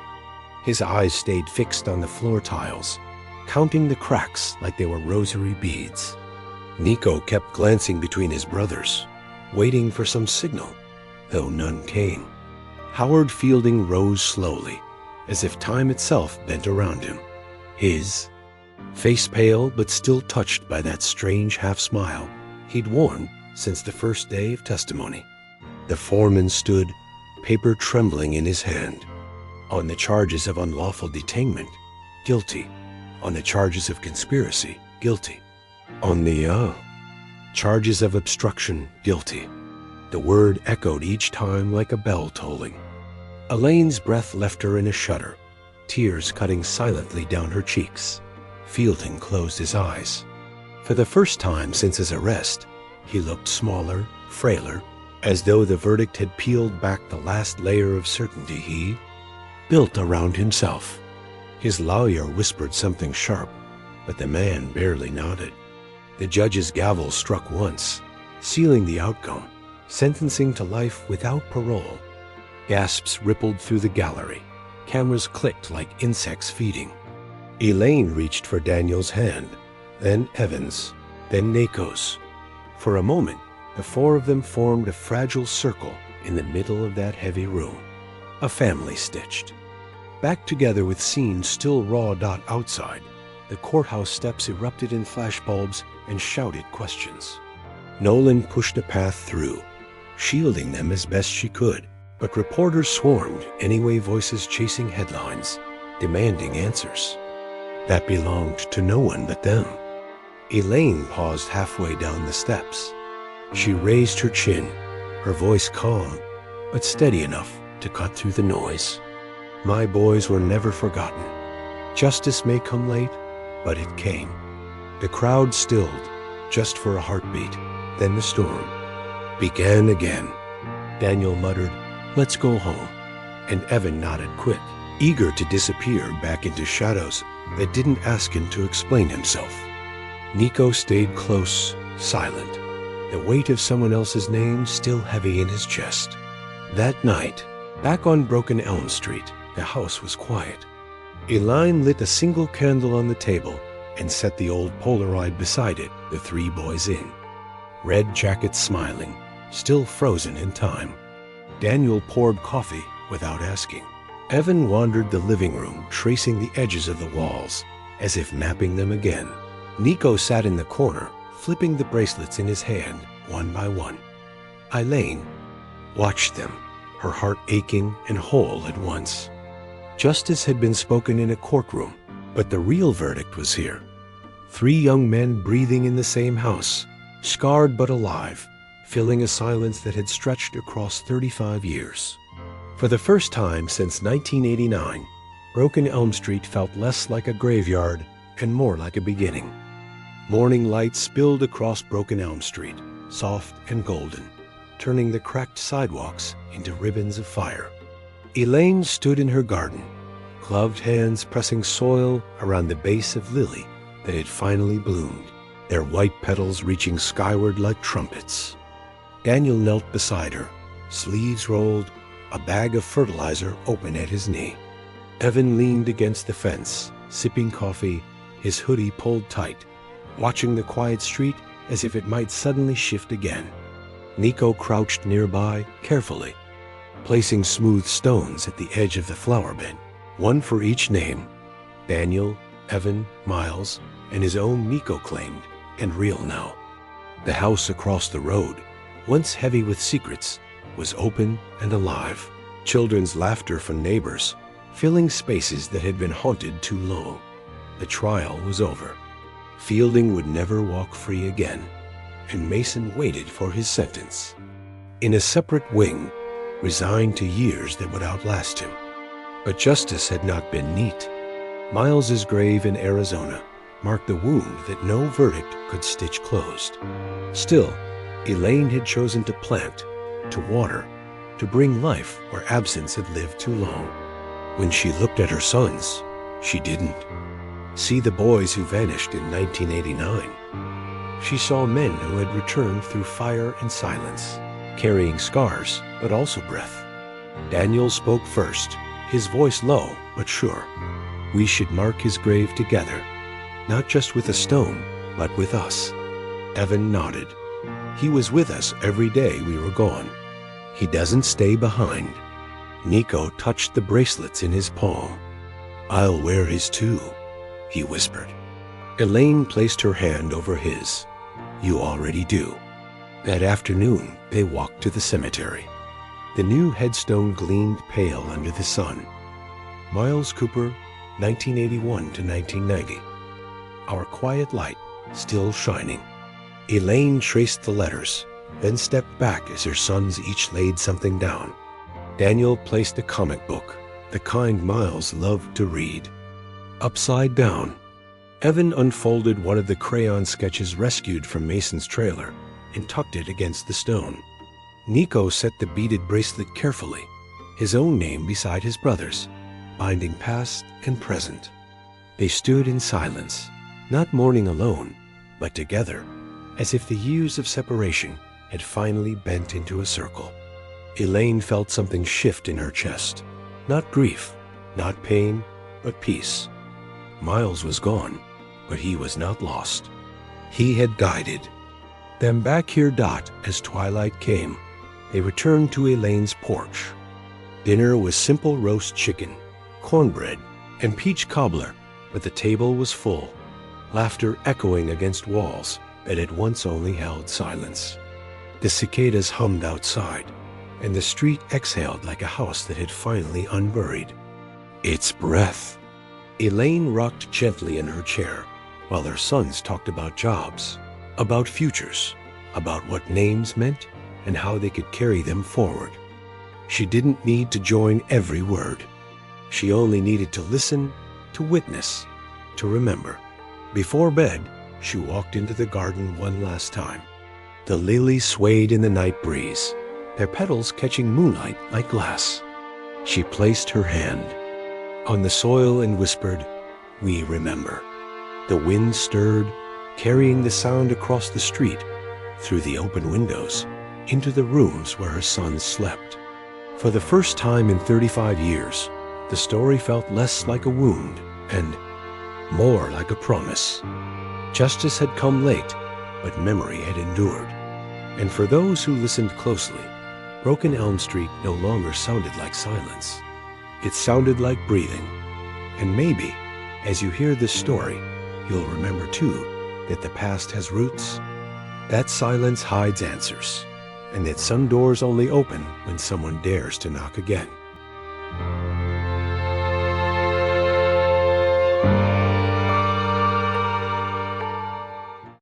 His eyes stayed fixed on the floor tiles, counting the cracks like they were rosary beads. Nico kept glancing between his brothers, waiting for some signal, though none came. Howard Fielding rose slowly, as if time itself bent around him. His face pale but still touched by that strange half-smile he'd worn since the first day of testimony. The foreman stood, paper trembling in his hand. On the charges of unlawful detainment, guilty. On the charges of conspiracy, guilty. On the charges of obstruction, guilty. The word echoed each time like a bell tolling. Elaine's breath left her in a shudder, tears cutting silently down her cheeks. Fielding closed his eyes. For the first time since his arrest, he looked smaller, frailer, as though the verdict had peeled back the last layer of certainty he built around himself. His lawyer whispered something sharp, but the man barely nodded. The judge's gavel struck once, sealing the outcome, sentencing to life without parole. Gasps rippled through the gallery. Cameras clicked like insects feeding. Elaine reached for Daniel's hand, then Evan's, then Nico's. For a moment, the four of them formed a fragile circle in the middle of that heavy room. A family stitched. Back together with scenes still raw outside, the courthouse steps erupted in flashbulbs and shouted questions. Nolan pushed a path through, shielding them as best she could, but reporters swarmed, anyway, voices chasing headlines, demanding answers. That belonged to no one but them. Elaine paused halfway down the steps. She raised her chin, her voice calm, but steady enough to cut through the noise. My boys were never forgotten. Justice may come late, but it came. The crowd stilled, just for a heartbeat. Then the storm began again. Daniel muttered, "Let's go home." And Evan nodded quick, eager to disappear back into shadows that didn't ask him to explain himself. Nico stayed close, silent, the weight of someone else's name still heavy in his chest. That night, back on Broken Elm Street, the house was quiet. Elaine lit a single candle on the table and set the old Polaroid beside it, the three boys in. Red jackets smiling, still frozen in time. Daniel poured coffee without asking. Evan wandered the living room, tracing the edges of the walls, as if mapping them again. Nico sat in the corner, flipping the bracelets in his hand, one by one. Elaine watched them, her heart aching and whole at once. Justice had been spoken in a courtroom, but the real verdict was here. 3 young men breathing in the same house, scarred but alive, filling a silence that had stretched across 35 years. For the first time since 1989, Broken Elm Street felt less like a graveyard and more like a beginning. Morning light spilled across Broken Elm Street, soft and golden, turning the cracked sidewalks into ribbons of fire. Elaine stood in her garden, gloved hands pressing soil around the base of lily that had finally bloomed, their white petals reaching skyward like trumpets. Daniel knelt beside her, sleeves rolled, a bag of fertilizer open at his knee. Evan leaned against the fence, sipping coffee, his hoodie pulled tight, watching the quiet street as if it might suddenly shift again. Nico crouched nearby, carefully, placing smooth stones at the edge of the flower bed, one for each name. Daniel, Evan, Miles, and his own Nico claimed, and real now. The house across the road, once heavy with secrets, was open and alive. Children's laughter from neighbors, filling spaces that had been haunted too long. The trial was over. Fielding would never walk free again, and Mason waited for his sentence. In a separate wing, resigned to years that would outlast him. But justice had not been neat. Miles's grave in Arizona marked the wound that no verdict could stitch closed. Still, Elaine had chosen to plant, to water, to bring life where absence had lived too long. When she looked at her sons, she didn't see the boys who vanished in 1989. She saw men who had returned through fire and silence, carrying scars, but also breath. Daniel spoke first, his voice low but sure. We should mark his grave together, not just with a stone, but with us. Evan nodded. He was with us every day we were gone. He doesn't stay behind. Nico touched the bracelets in his palm. I'll wear his too, he whispered. Elaine placed her hand over his. You already do. That afternoon, they walked to the cemetery. The new headstone gleamed pale under the sun. Miles Cooper, 1981 to 1990. Our quiet light still shining. Elaine traced the letters, then stepped back as her sons each laid something down. Daniel placed a comic book, the kind Miles loved to read. Upside down, Evan unfolded one of the crayon sketches rescued from Mason's trailer and tucked it against the stone. Nico set the beaded bracelet carefully, his own name beside his brother's, binding past and present. They stood in silence, not mourning alone, but together, as if the years of separation had finally bent into a circle. Elaine felt something shift in her chest. Not grief, not pain, but peace. Miles was gone, but he was not lost. He had guided them back here. As twilight came, they returned to Elaine's porch. Dinner was simple roast chicken, cornbread, and peach cobbler, but the table was full, laughter echoing against walls that had once only held silence. The cicadas hummed outside, and the street exhaled like a house that had finally unburied its breath. Elaine rocked gently in her chair, while her sons talked about jobs, about futures, about what names meant and how they could carry them forward. She didn't need to join every word. She only needed to listen, to witness, to remember. Before bed, she walked into the garden one last time. The lilies swayed in the night breeze, their petals catching moonlight like glass. She placed her hand on the soil and whispered, "We remember." The wind stirred, carrying the sound across the street, through the open windows, into the rooms where her sons slept. For the first time in 35 years, the story felt less like a wound and more like a promise. Justice had come late, but memory had endured. And for those who listened closely, Broken Elm Street no longer sounded like silence. It sounded like breathing. And maybe, as you hear this story, you'll remember too that the past has roots, that silence hides answers, and that some doors only open when someone dares to knock again.